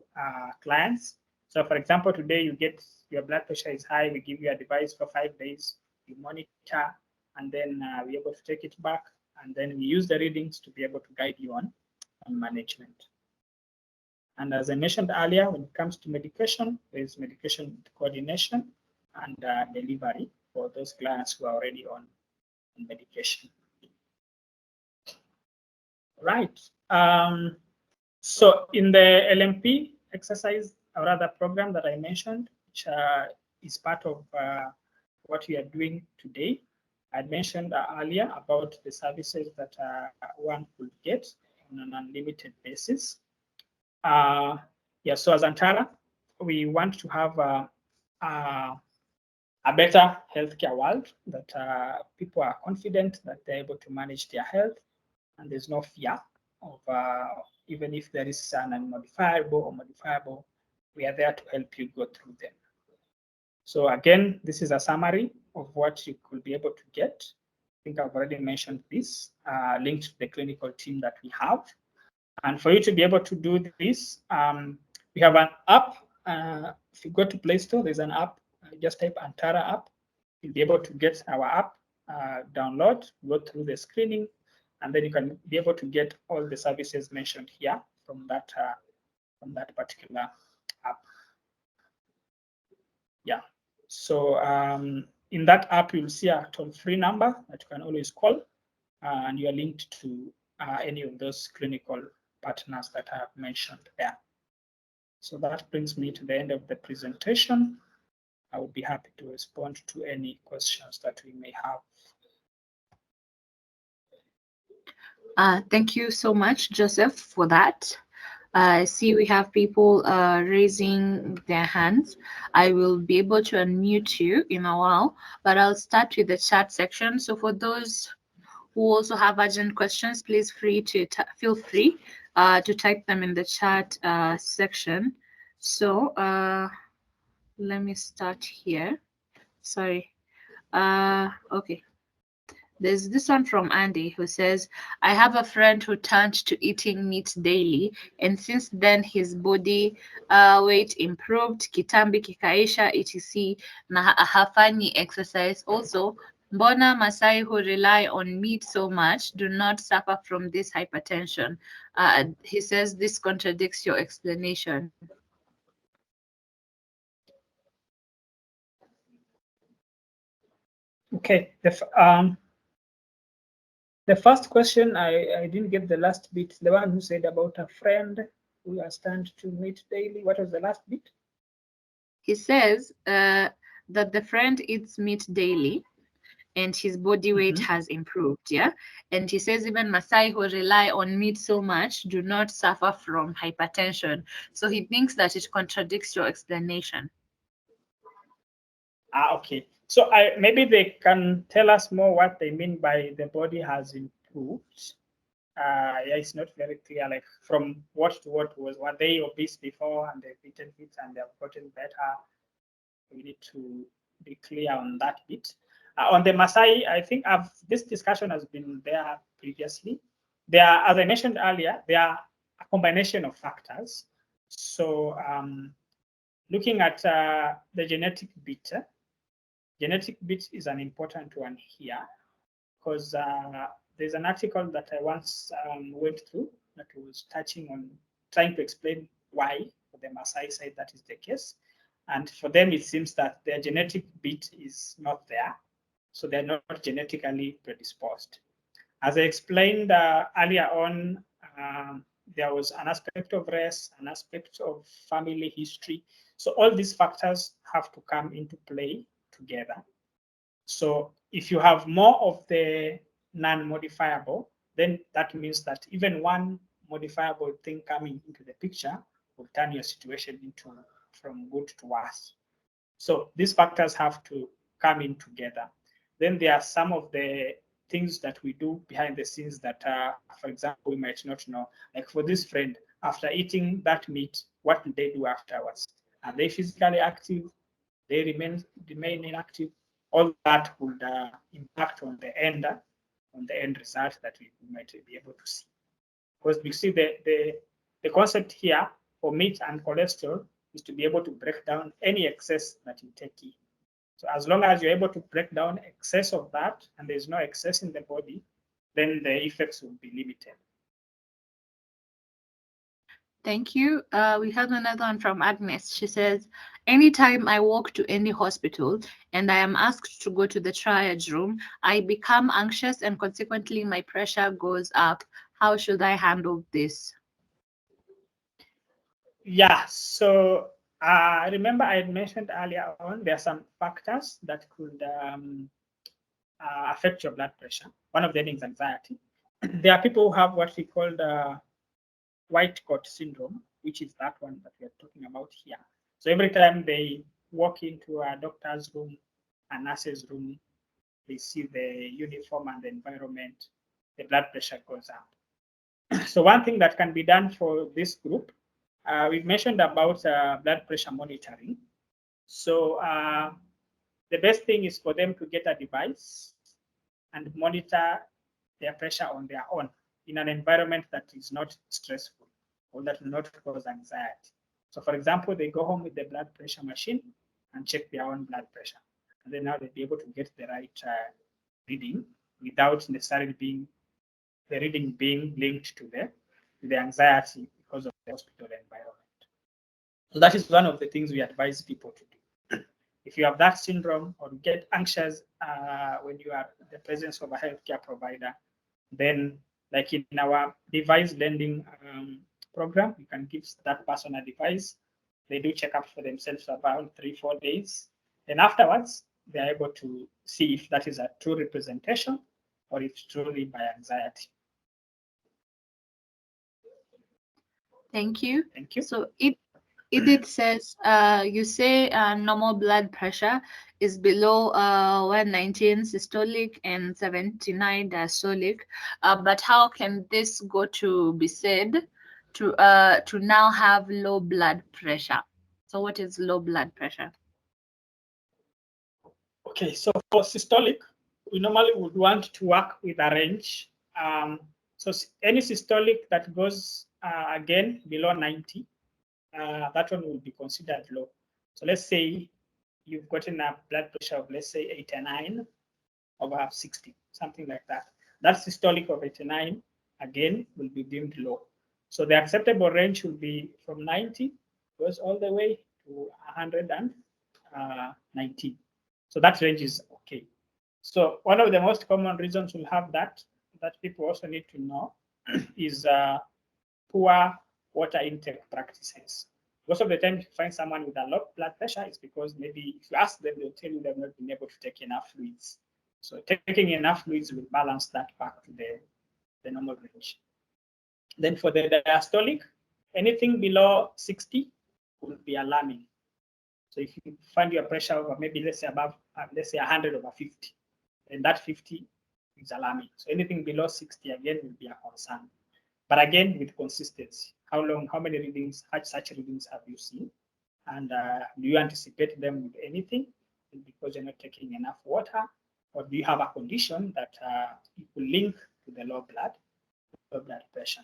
clients. So for example, today you get your blood pressure is high, we give you a device for 5 days, you monitor, and then we're able to take it back. And then we use the readings to be able to guide you on management. And as I mentioned earlier, when it comes to medication, there is medication coordination and delivery for those clients who are already on medication. Right. So in the LMP exercise, or rather program that I mentioned, which is part of what we are doing today, I mentioned earlier about the services that one could get on an unlimited basis. Yeah, so as Antara, we want to have a better healthcare world that people are confident that they're able to manage their health and there's no fear of even if there is an unmodifiable or modifiable, we are there to help you go through them. So again, this is a summary of what you could be able to get. I think I've already mentioned this, linked to the clinical team that we have. And for you to be able to do this, we have an app. If you go to Play Store, there's an app. Just type Antara app. You'll be able to get our app, download, go through the screening, and then you can be able to get all the services mentioned here from that particular app. Yeah. So in that app, you'll see a toll-free number that you can always call, and you are linked to any of those clinical partners that I have mentioned there. So that brings me to the end of the presentation. I would be happy to respond to any questions that we may have. Thank you so much, Joseph, for that. I see we have people raising their hands. I will be able to unmute you in a while, but I'll start with the chat section. So for those who also have urgent questions, please feel free to type them in the chat section. So let me start here. Sorry. Okay. There's this one from Andy who says, I have a friend who turned to eating meat daily, and since then his body weight improved, kitambi kikaisha, etc. na hafanyi exercise. Also, mbona Masai who rely on meat so much do not suffer from this hypertension? He says this contradicts your explanation. Okay. The first question, I didn't get the last bit. The one who said about a friend who has turned to meat daily. What was the last bit? He says that the friend eats meat daily and his body weight has improved, yeah? And he says even Masai who rely on meat so much do not suffer from hypertension. So he thinks that it contradicts your explanation. Okay. So maybe they can tell us more what they mean by the body has improved. Yeah, it's not very clear, like from what to what were they obese before and they've eaten it and they've gotten better? We need to be clear on that bit. On the Masai, I think this discussion has been there previously. There are, as I mentioned earlier, there are a combination of factors. So looking at the genetic bit is an important one here because there's an article that I once went through that was touching on trying to explain why for the Maasai side that is the case. And for them, it seems that their genetic bit is not there. So they're not genetically predisposed. As I explained earlier on, there was an aspect of race, an aspect of family history. So all these factors have to come into play together. So if you have more of the non-modifiable, then that means that even one modifiable thing coming into the picture will turn your situation into from good to worse. So these factors have to come in together. Then there are some of the things that we do behind the scenes that, for example, we might not know. Like for this friend, after eating that meat, what do they do afterwards? Are they physically active? They remain inactive? All that would impact on the end result that we might be able to see. Because we see the concept here for meat and cholesterol is to be able to break down any excess that you take in. So as long as you're able to break down excess of that and there's no excess in the body, then the effects will be limited. Thank you. We have another one from Agnes. She says, anytime I walk to any hospital and I am asked to go to the triage room, I become anxious and consequently my pressure goes up. How should I handle this? Yeah, so I remember I had mentioned earlier on, there are some factors that could affect your blood pressure. One of them is anxiety. There are people who have what we call the white coat syndrome, which is that one that we are talking about here. So every time they walk into a doctor's room, a nurse's room, they see the uniform and the environment, the blood pressure goes up. So one thing that can be done for this group, we've mentioned about blood pressure monitoring. So the best thing is for them to get a device and monitor their pressure on their own in an environment that is not stressful or that will not cause anxiety. So for example, they go home with the blood pressure machine and check their own blood pressure. And then now they'll be able to get the right reading without necessarily being the reading being linked to the anxiety because of the hospital environment. So that is one of the things we advise people to do. If you have that syndrome or get anxious when you are in the presence of a healthcare provider, then like in our device lending program, you can give that person a device. They do checkups for themselves for around 3-4 days. And afterwards, they're able to see if that is a true representation or if it's truly by anxiety. Thank you. Thank you. So it says, you say normal blood pressure is below 119 systolic and 79 diastolic, but how can this go to be said to now have low blood pressure? So what is low blood pressure? Okay, so for systolic, we normally would want to work with a range. So any systolic that goes again below 90, that one will be considered low. So let's say you've gotten a blood pressure of, let's say, 89 over 60, something like that. That systolic of 89, again, will be deemed low. So the acceptable range will be from 90, goes all the way to 119. So that range is okay. So one of the most common reasons we'll have that people also need to know is poor water intake practices. Most of the time, if you find someone with a low blood pressure, it's because maybe if you ask them, they'll tell you they've not been able to take enough fluids. So taking enough fluids will balance that back to the normal range. Then for the diastolic, anything below 60 will be alarming. So if you find your pressure over maybe let's say above, let's say 100 over 50, and that 50 is alarming. So anything below 60 again will be a concern. But again, with consistency, how many readings, such readings have you seen? And do you anticipate them with anything because you're not taking enough water? Or do you have a condition that it will link to the low blood pressure?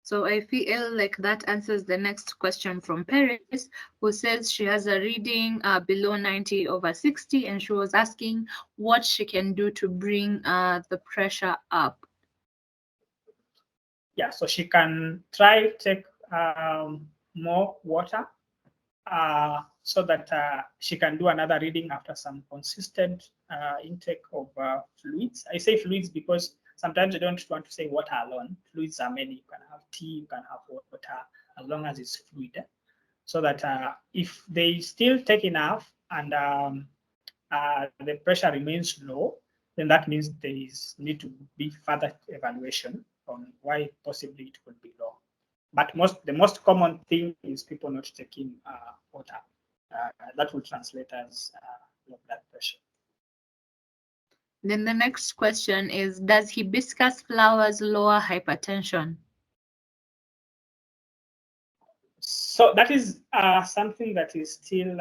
So I feel like that answers the next question from Paris, who says she has a reading below 90 over 60, and she was asking what she can do to bring the pressure up. Yeah, so she can try take more water so that she can do another reading after some consistent intake of fluids. I say fluids because sometimes I don't want to say water alone. Fluids are many. You can have tea, you can have water, as long as it's fluid. So that if they still take enough and the pressure remains low, then that means there is need to be further evaluation on why possibly it could be low. But the most common thing is people not taking water. That will translate as low blood pressure. Then the next question is, does hibiscus flowers lower hypertension? So that is something that is still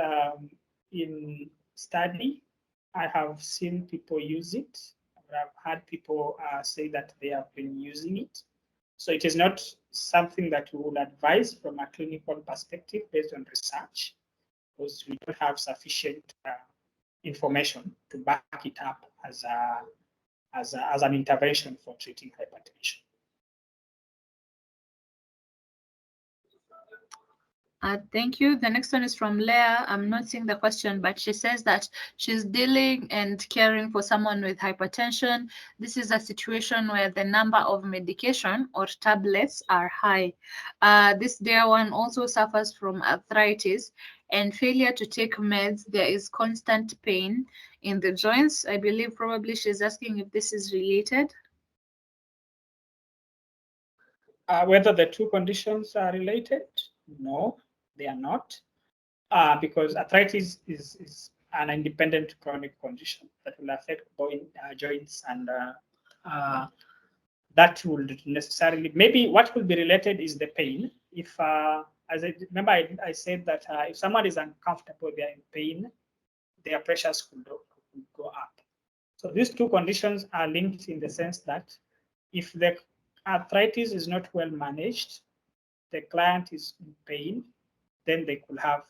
in study. I have seen people use it. I've had people say that they have been using it. So it is not something that we would advise from a clinical perspective based on research, because we don't have sufficient information to back it up as an intervention for treating hypertension. Thank you. The next one is from Leah. I'm not seeing the question, but she says that she's dealing and caring for someone with hypertension. This is a situation where the number of medication or tablets are high. This dear one also suffers from arthritis and failure to take meds. There is constant pain in the joints. I believe probably she's asking if this is related. Whether the two conditions are related? No, they are not, because arthritis is an independent chronic condition that will affect joints, and that will necessarily, maybe what will be related is the pain. If, as I remember, I said that if someone is uncomfortable, they are in pain, their pressures could go up. So these two conditions are linked in the sense that if the arthritis is not well managed, the client is in pain, then they could have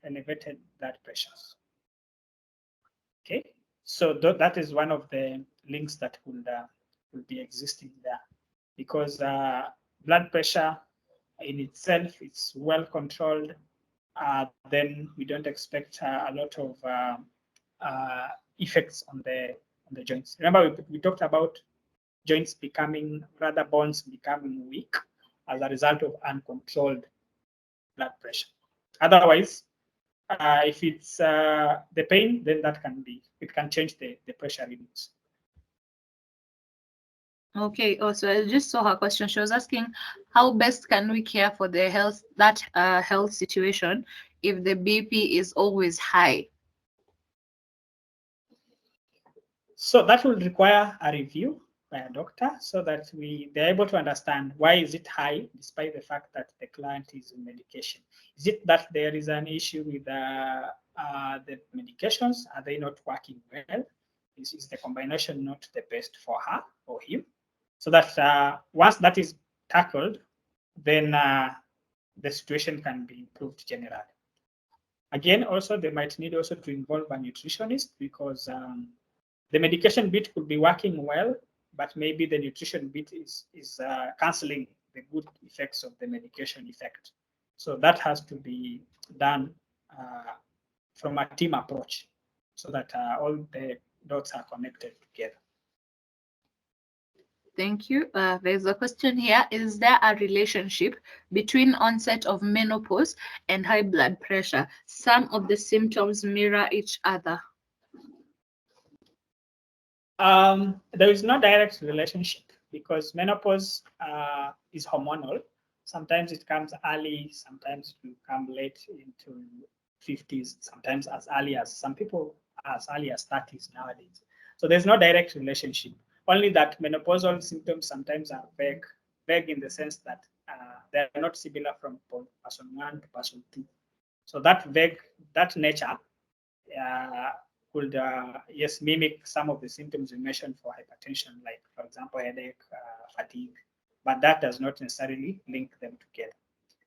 elevated blood pressures. Okay, so that is one of the links that will be existing there, because blood pressure in itself is well controlled. Then we don't expect a lot of effects on the joints. Remember, we talked about joints becoming, rather bones becoming weak as a result of uncontrolled blood pressure. Otherwise, if it's the pain, then it can change the pressure readings. Okay, also I just saw her question. She was asking, how best can we care for the health situation if the BP is always high? So that will require a review by a doctor so that they're able to understand why is it high despite the fact that the client is on medication. Is it that there is an issue with the medications? Are they not working well? Is the combination not the best for her or him? So that once that is tackled, then the situation can be improved generally. Again, also they might need also to involve a nutritionist, because the medication bit could be working well, but maybe the nutrition bit is canceling the good effects of the medication effect. So that has to be done from a team approach, so that all the dots are connected together. Thank you. There's a question here. Is there a relationship between onset of menopause and high blood pressure? Some of the symptoms mirror each other. There is no direct relationship, because menopause is hormonal. Sometimes it comes early, sometimes it will come late into 50s, sometimes as early as, some people as early as 30s nowadays. So there's no direct relationship. Only that menopausal symptoms sometimes are vague in the sense that they're not similar from person 1 to person 2. So that nature could yes, mimic some of the symptoms you mentioned for hypertension, like for example headache, fatigue, but that does not necessarily link them together.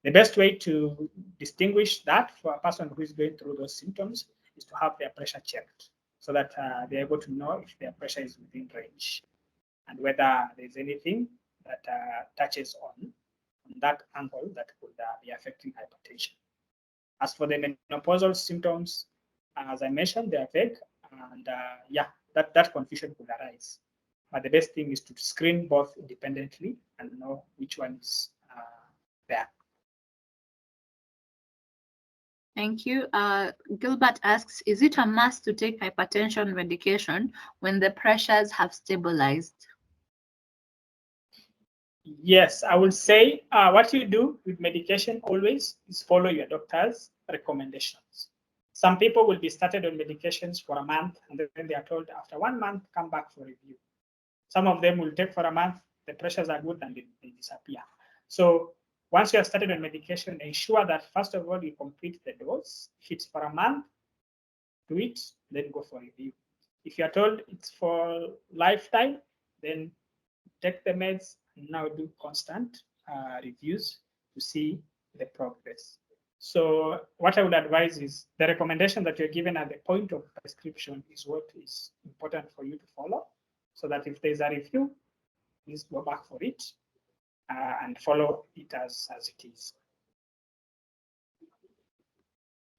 The best way to distinguish that for a person who is going through those symptoms is to have their pressure checked, so that they're able to know if their pressure is within range and whether there's anything that touches on that angle that could be affecting hypertension. As for the menopausal symptoms, as I mentioned, they are vague, and yeah, that confusion could arise. But the best thing is to screen both independently and know which one is there. Thank you. Gilbert asks, is it a must to take hypertension medication when the pressures have stabilized? Yes, I would say what you do with medication always is follow your doctor's recommendations. Some people will be started on medications for a month and then they are told after 1 month, come back for review. Some of them will take for a month, the pressures are good and they disappear. So once you have started on medication, ensure that first of all, you complete the dose. If it's for a month, do it, then go for review. If you're told it's for lifetime, then take the meds and now do constant reviews to see the progress. So what I would advise is the recommendation that you're given at the point of prescription is what is important for you to follow, so that if there's a review, please go back for it and follow it as it is.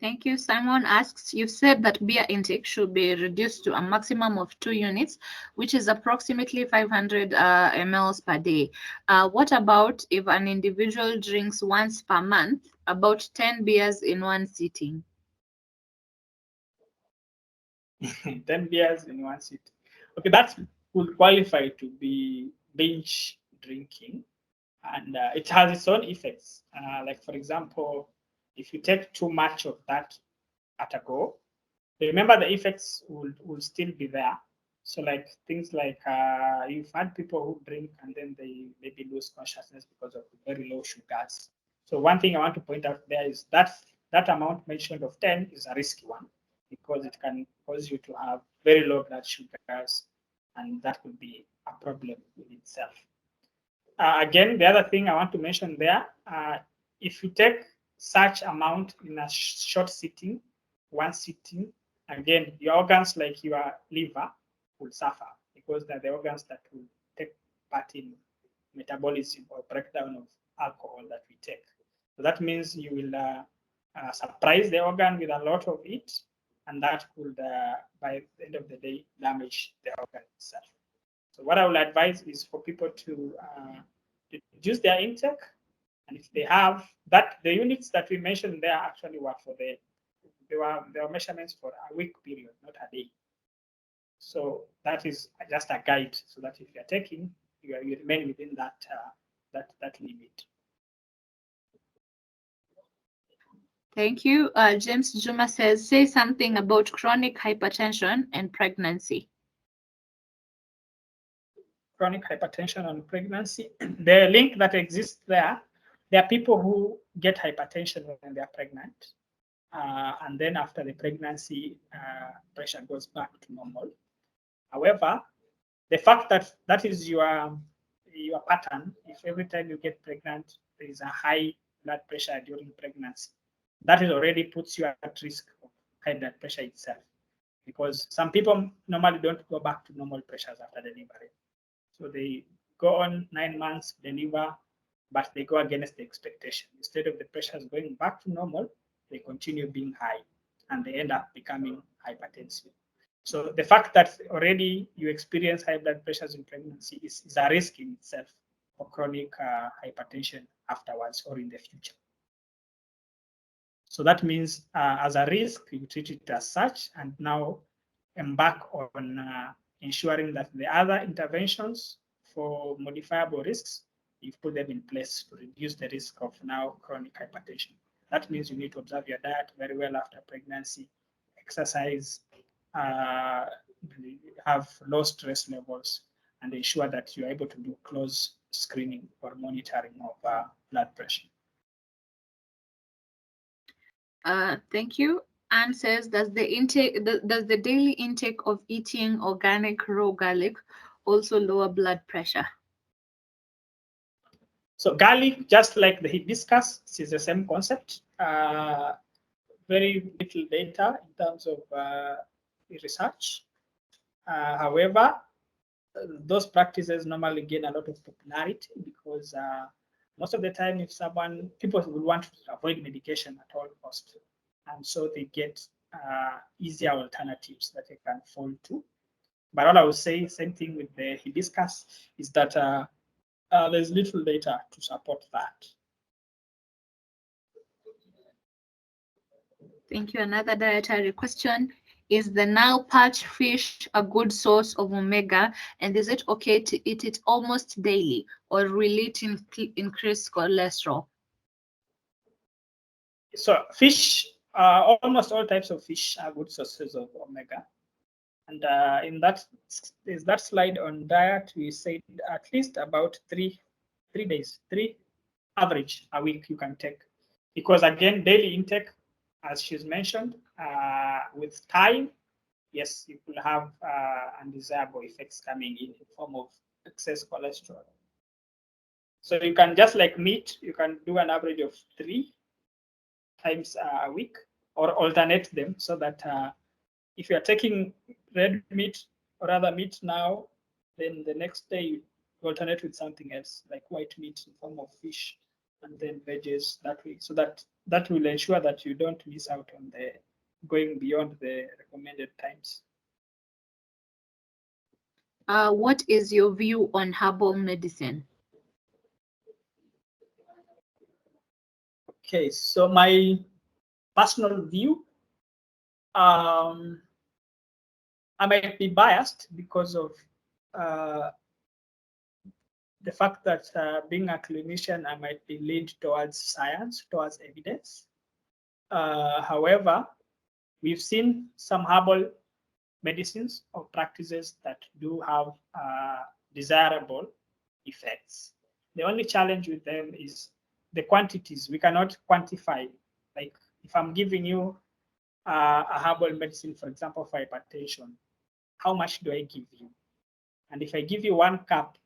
Thank you. Simon asks, you've said that beer intake should be reduced to a maximum of 2 units, which is approximately 500 mLs per day. What about if an individual drinks once per month, about 10 beers in one sitting? 10 beers in one sitting. Okay, that would qualify to be binge drinking, and it has its own effects. Like, for example, if you take too much of that at a go, remember the effects will still be there. So like things like you've had people who drink and then they maybe lose consciousness because of very low sugars. So one thing I want to point out there is that amount mentioned of 10 is a risky one, because it can cause you to have very low blood sugars, and that could be a problem in itself. Again, the other thing I want to mention there, if you take such amount in a short sitting, one sitting, again, your organs like your liver will suffer, because they're the organs that will take part in metabolism or breakdown of alcohol that we take. So that means you will surprise the organ with a lot of it, and that could, by the end of the day, damage the organ itself. So what I will advise is for people to reduce their intake, and if they have that, the units that we mentioned there actually were for they were measurements for a week period, not a day. So that is just a guide, so that if you're taking, you remain within that limit. Thank you. James Juma says, say something about chronic hypertension and pregnancy. Chronic hypertension and pregnancy, the link that exists there are people who get hypertension when they're pregnant, and then after the pregnancy, pressure goes back to normal. However, the fact that that is your pattern, if every time you get pregnant, there is a high blood pressure during pregnancy, that is already puts you at risk of high blood pressure itself, because some people normally don't go back to normal pressures after delivery. So they go on 9 months, deliver, but they go against the expectation. Instead of the pressures going back to normal, they continue being high, and they end up becoming hypertensive. So the fact that already you experience high blood pressures in pregnancy is a risk in itself for chronic hypertension afterwards or in the future. So that means as a risk, you treat it as such, and now embark on ensuring that the other interventions for modifiable risks, you put them in place to reduce the risk of now chronic hypertension. That means you need to observe your diet very well after pregnancy, exercise, have low stress levels, and ensure that you're able to do close screening or monitoring of blood pressure. Thank you. Anne says, does the daily intake of eating organic raw garlic also lower blood pressure? So garlic, just like the hibiscus, is the same concept. Very little data in terms of research. However, those practices normally gain a lot of popularity because Most of the time, if people will want to avoid medication at all costs, and so they get easier alternatives that they can fall to. But what I would say, same thing with the hibiscus, is that there's little data to support that. Thank you. Another dietary question. Is the Nile perch fish a good source of omega, and is it okay to eat it almost daily, or will it increase cholesterol? So fish, almost all types of fish are good sources of omega. And in that, is that slide on diet, we said at least about three days, three average a week you can take. Because again, daily intake, as she's mentioned, with time, yes, you will have undesirable effects coming in form of excess cholesterol. So you can, just like meat, you can do an average of 3 times a week, or alternate them, so that if you're taking red meat or other meat now, then the next day you alternate with something else, like white meat in form of fish, and then veggies that way. So that will ensure that you don't miss out on the going beyond the recommended times. What is your view on herbal medicine? Okay, so my personal view, I might be biased because of the fact that being a clinician, I might be leaned towards science, towards evidence. However, we've seen some herbal medicines or practices that do have desirable effects. The only challenge with them is the quantities. We cannot quantify. Like if I'm giving you a herbal medicine, for example, for hypertension, how much do I give you? And if I give you 1 cup,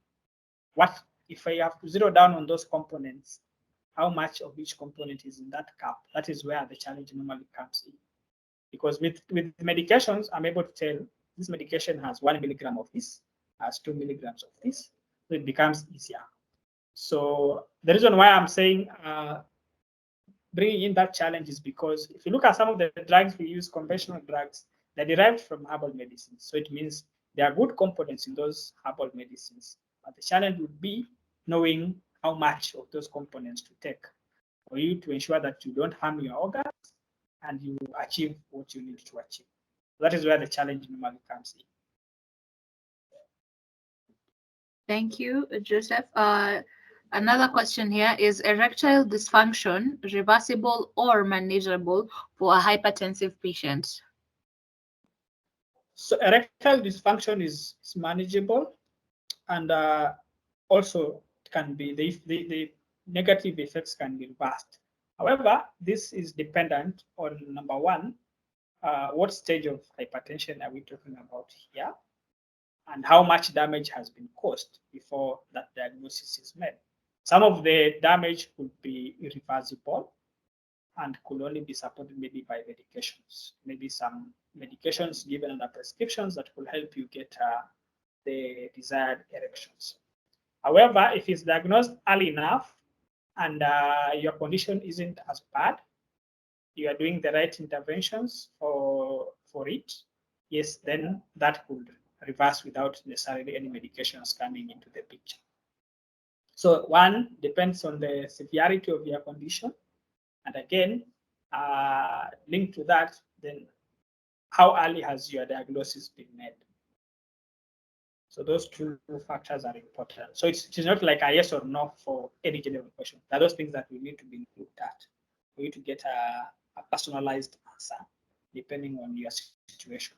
what if I have to zero down on those components? How much of each component is in that cup? That is where the challenge normally comes in. Because with medications, I'm able to tell this medication has 1 milligram of this, has 2 milligrams of this, so it becomes easier. So the reason why I'm saying bringing in that challenge is because if you look at some of the drugs we use, conventional drugs, they're derived from herbal medicines. So it means there are good components in those herbal medicines. But the challenge would be knowing how much of those components to take for you to ensure that you don't harm your organs and you achieve what you need to achieve. That is where the challenge normally comes in. Thank you, Joseph. Another question here is erectile dysfunction reversible or manageable for a hypertensive patient? So erectile dysfunction is manageable, and also can be the negative effects can be reversed. However, this is dependent on number one, what stage of hypertension are we talking about here, and how much damage has been caused before that diagnosis is made. Some of the damage could be irreversible and could only be supported maybe by medications, maybe some medications given under prescriptions that will help you get the desired erections. However, if it's diagnosed early enough and your condition isn't as bad, you are doing the right interventions for it, yes, then that could reverse without necessarily any medications coming into the picture. So one depends on the severity of your condition, and again, linked to that, then how early has your diagnosis been made? So those two factors are important. So it is not like a yes or no for any general question. There are those things that we need to be looked at for you to get a personalized answer depending on your situation.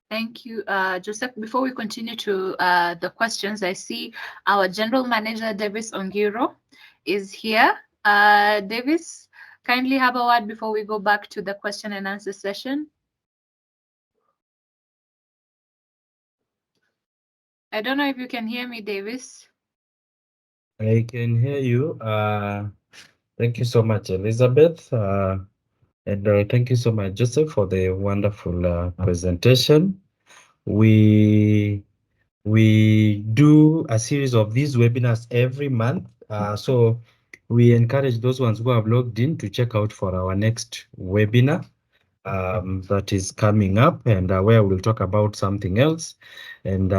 Thank you, Joseph. Before we continue to the questions, I see our General Manager, Davis Ongiro, is here. Davis, kindly have a word before we go back to the question and answer session. I don't know if you can hear me, Davis. I can hear you. Thank you so much, Elizabeth. And thank you so much, Joseph, for the wonderful presentation. We We do a series of these webinars every month. So we encourage those ones who have logged in to check out for our next webinar that is coming up, and where we'll talk about something else. And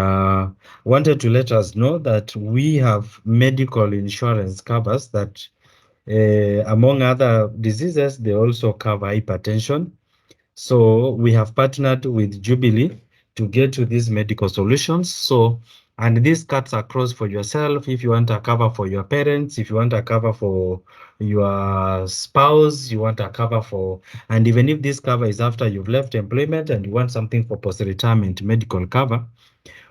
wanted to let us know that we have medical insurance covers that, among other diseases, they also cover hypertension. So we have partnered with Jubilee to get to these medical solutions. So, and this cuts across for yourself. If you want a cover for your parents, if you want a cover for your spouse, you want a cover for, and even if this cover is after you've left employment and you want something for post-retirement medical cover,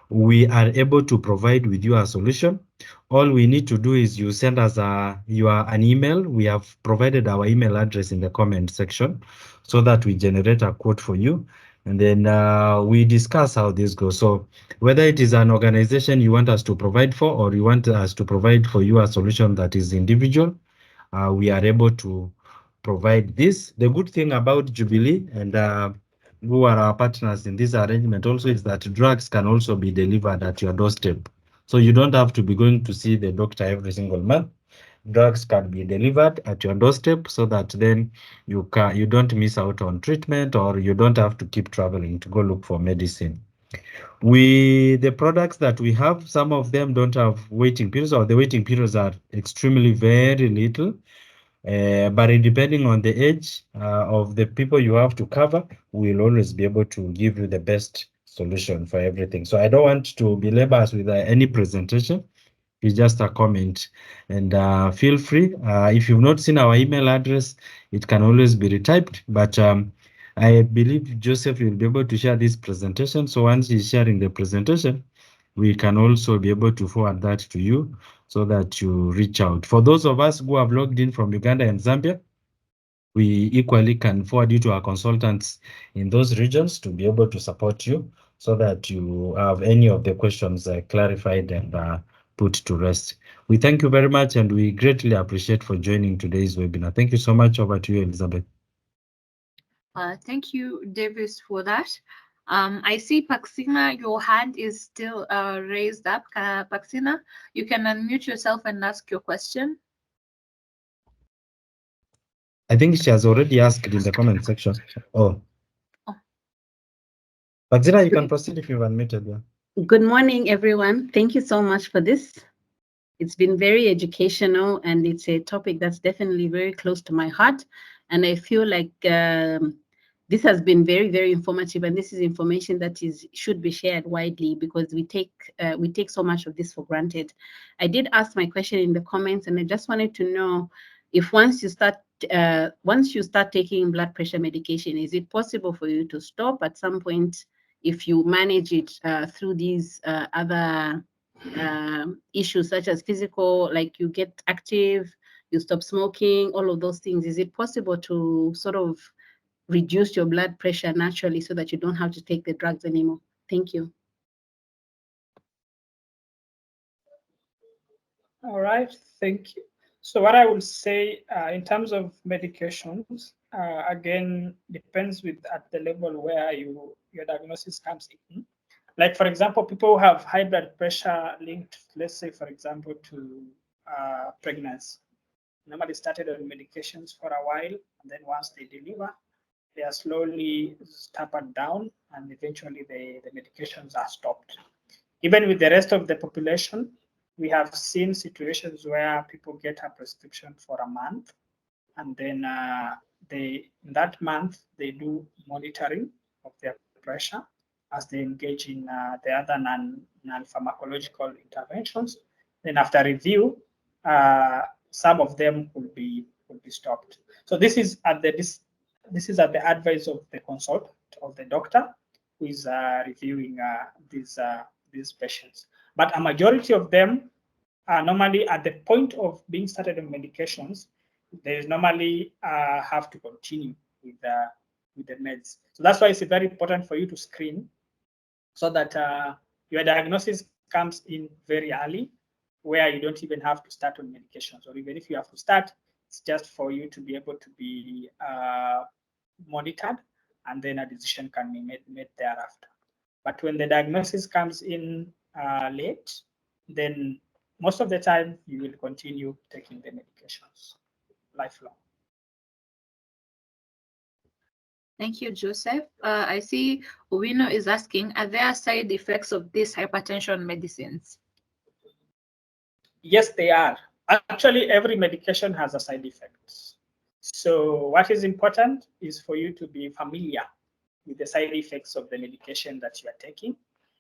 we are able to provide with you a solution. All we need to do is you send us an email. We have provided our email address in the comment section so that we generate a quote for you. And then we discuss how this goes. So whether it is an organization you want us to provide for, or you want us to provide for you a solution that is individual, we are able to provide this. The good thing about Jubilee and who are our partners in this arrangement also is that drugs can also be delivered at your doorstep. So you don't have to be going to see the doctor every single month. Drugs can be delivered at your doorstep so that then you don't miss out on treatment, or you don't have to keep traveling to go look for medicine. The products that we have, some of them don't have waiting periods, or the waiting periods are extremely very little. But depending on the age of the people you have to cover, we'll always be able to give you the best solution for everything. So I don't want to belabor us with any presentation. It's just a comment, and feel free. If you've not seen our email address, it can always be retyped, but I believe Joseph will be able to share this presentation. So once he's sharing the presentation, we can also be able to forward that to you so that you reach out. For those of us who have logged in from Uganda and Zambia, we equally can forward you to our consultants in those regions to be able to support you so that you have any of the questions clarified and put to rest. We thank you very much, and we greatly appreciate for joining today's webinar. Thank you so much. Over to you, Elizabeth. Thank you, Davis, for that. I see Paxina, your hand is still raised up. Paxina, you can unmute yourself and ask your question. I think she has already asked in the comment section. Oh. Paxina, you can proceed if you've unmuted. Yeah. Good morning, everyone. Thank you so much for this. It's been very educational, and it's a topic that's definitely very close to my heart. And I feel like this has been very, very informative, and this is information that should be shared widely, because we take so much of this for granted. I did ask my question in the comments, and I just wanted to know if once you start taking blood pressure medication, is it possible for you to stop at some point if you manage it through these other issues such as physical, like you get active, you stop smoking, all of those things? Is it possible to sort of reduce your blood pressure naturally so that you don't have to take the drugs anymore? Thank you. All right, thank you. So what I will say in terms of medications, again, depends at the level where your diagnosis comes in. Like, for example, people who have high blood pressure linked, let's say, for example, to pregnancy, normally started on medications for a while, and then once they deliver, they are slowly tapered down, and eventually the medications are stopped. Even with the rest of the population, we have seen situations where people get a prescription for a month, and then in that month they do monitoring of their pressure as they engage in the other non-pharmacological interventions. Then after review, some of them will be stopped. So this is at the advice of the consultant of the doctor who is reviewing these patients. But a majority of them are normally at the point of being started on medications. They normally have to continue with the meds. So that's why it's very important for you to screen, so that your diagnosis comes in very early, where you don't even have to start on medications, or even if you have to start, it's just for you to be able to be monitored, and then a decision can be made thereafter. But when the diagnosis comes in late, then most of the time you will continue taking the medications lifelong. Thank you, Joseph. I see Uwino is asking, are there side effects of these hypertension medicines? Yes, they are. Actually, every medication has a side effect. So what is important is for you to be familiar with the side effects of the medication that you are taking.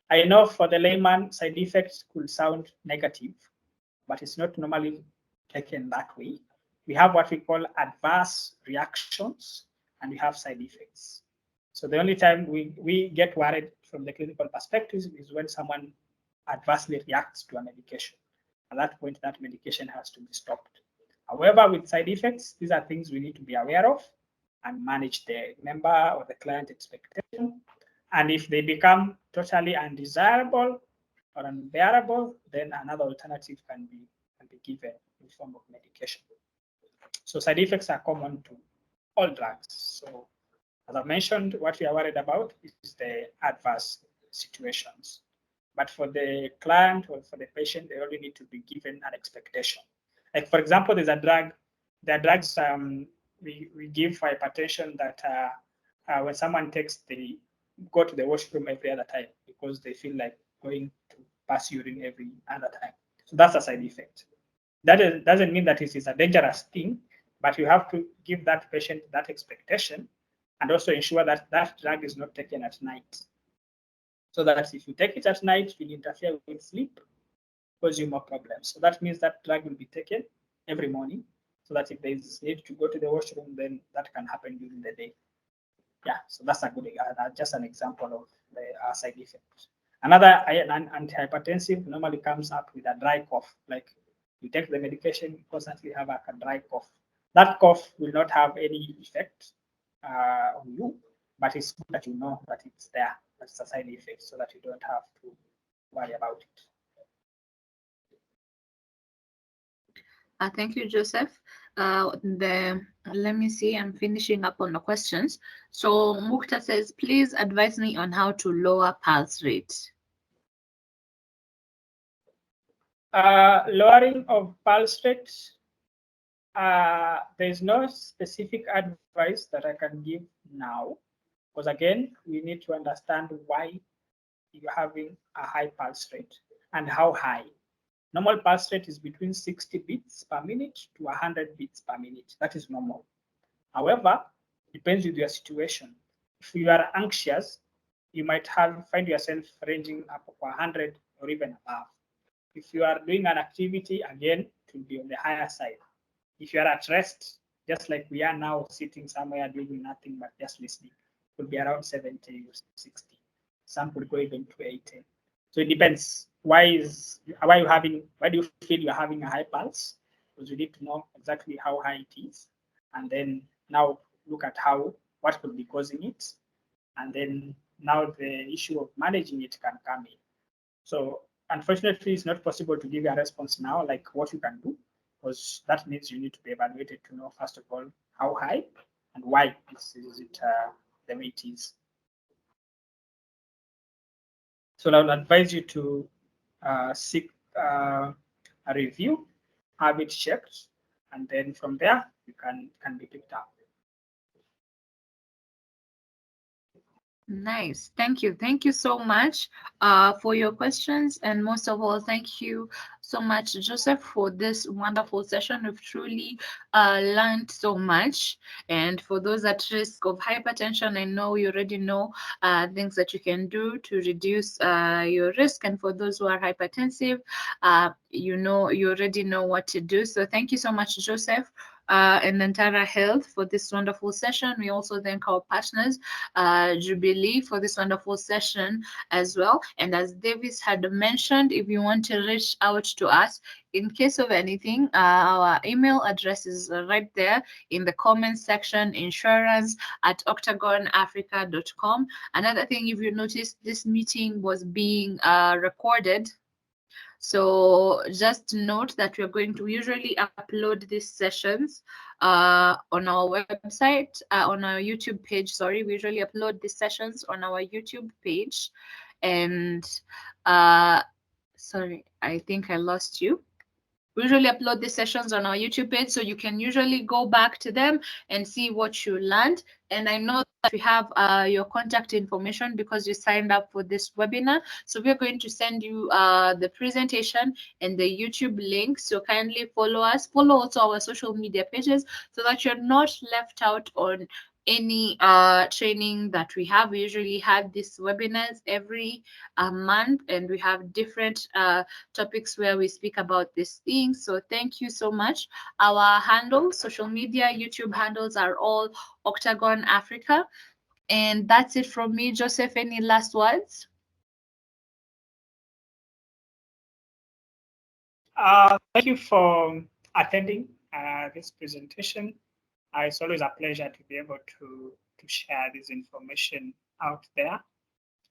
I know for the layman, side effects could sound negative, but it's not normally taken that way. We have what we call adverse reactions, and we have side effects. So the only time we get worried from the clinical perspective is when someone adversely reacts to a medication. At that point, that medication has to be stopped. However, with side effects, these are things we need to be aware of and manage the member or the client expectation. And if they become totally undesirable or unbearable, then another alternative can be given in the form of medication. So side effects are common to all drugs. So as I mentioned, what we are worried about is the adverse situations. But for the client or for the patient, they only need to be given an expectation. Like, for example, there are drugs we give for hypertension that when someone takes, they go to the washroom every other time because they feel like going to pass urine every other time. So that's a side effect. That doesn't mean that it is a dangerous thing, but you have to give that patient that expectation and also ensure that that drug is not taken at night. So that if you take it at night, it will interfere with sleep, cause you more problems. So that means that drug will be taken every morning, so that if there is need to go to the washroom, then that can happen during the day. Yeah, so that's a good, just an example of the side effect. Another antihypertensive normally comes up with a dry cough, like you take the medication, you constantly have a dry cough. That cough will not have any effect on you, but it's good that you know that it's there. That's a side effect, so that you don't have to worry about it. Thank you, Joseph. Let me see, I'm finishing up on the questions. So Mukta says, please advise me on how to lower pulse rate. Lowering of pulse rate, there's no specific advice that I can give now, because again, we need to understand why you're having a high pulse rate and how high. Normal pulse rate is between 60 beats per minute to 100 beats per minute. That is normal. However, depends with your situation. If you are anxious, you might find yourself ranging up to 100 or even above. If you are doing an activity, again, it will be on the higher side. If you are at rest, just like we are now sitting somewhere doing nothing but just listening, it will be around 70 or 60. Some could go even to 80. So it depends. Why do you feel you're having a high pulse? Because you need to know exactly how high it is. And then now look at what could be causing it. And then now the issue of managing it can come in. So unfortunately, it's not possible to give you a response now, like what you can do, because that means you need to be evaluated to know, first of all, how high and why is it the way it is. So I would advise you to seek a review, have it checked, and then from there you can be picked up. Nice. Thank you. Thank you so much for your questions. And most of all, thank you so much, Joseph, for this wonderful session. We've truly learned so much. And for those at risk of hypertension, I know you already know things that you can do to reduce your risk. And for those who are hypertensive, you already know what to do. So thank you so much, Joseph. And Antara Health for this wonderful session. We also thank our partners, Jubilee, for this wonderful session as well. And as Davis had mentioned, if you want to reach out to us in case of anything, our email address is right there in the comments section, insurance@octagonafrica.com. Another thing, if you noticed, this meeting was being recorded. So just note that we're going to usually upload these sessions on our website, on our YouTube page. Sorry, we usually upload these sessions on our YouTube page. And Sorry, I think I lost you. We usually upload these sessions on our YouTube page, so you can usually go back to them and see what you learned. And I know that we have your contact information because you signed up for this webinar. So we're going to send you the presentation and the YouTube link. So kindly follow us. Follow also our social media pages so that you're not left out on any training that we have. We usually have these webinars every month, and we have different topics where we speak about these things. So thank you so much. Our handles, social media, YouTube handles are all Octagon Africa. And that's it from me. Joseph, any last words? Thank you for attending this presentation. It's always a pleasure to be able to share this information out there.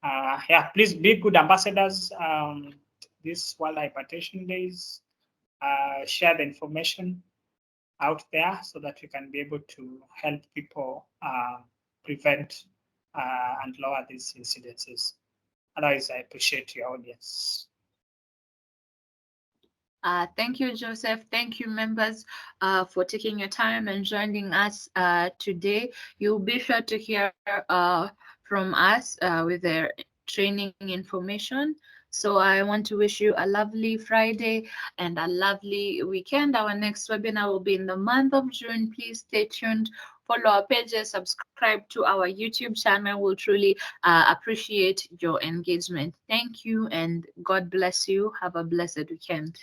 Yeah, please be good ambassadors. This World Hypertension Days, share the information out there so that we can be able to help people prevent and lower these incidences. Otherwise, I appreciate your audience. Thank you, Joseph. Thank you, members, for taking your time and joining us today. You'll be sure to hear from us with the training information. So I want to wish you a lovely Friday and a lovely weekend. Our next webinar will be in the month of June. Please stay tuned. Follow our pages, subscribe to our YouTube channel. We'll truly appreciate your engagement. Thank you and God bless you. Have a blessed weekend.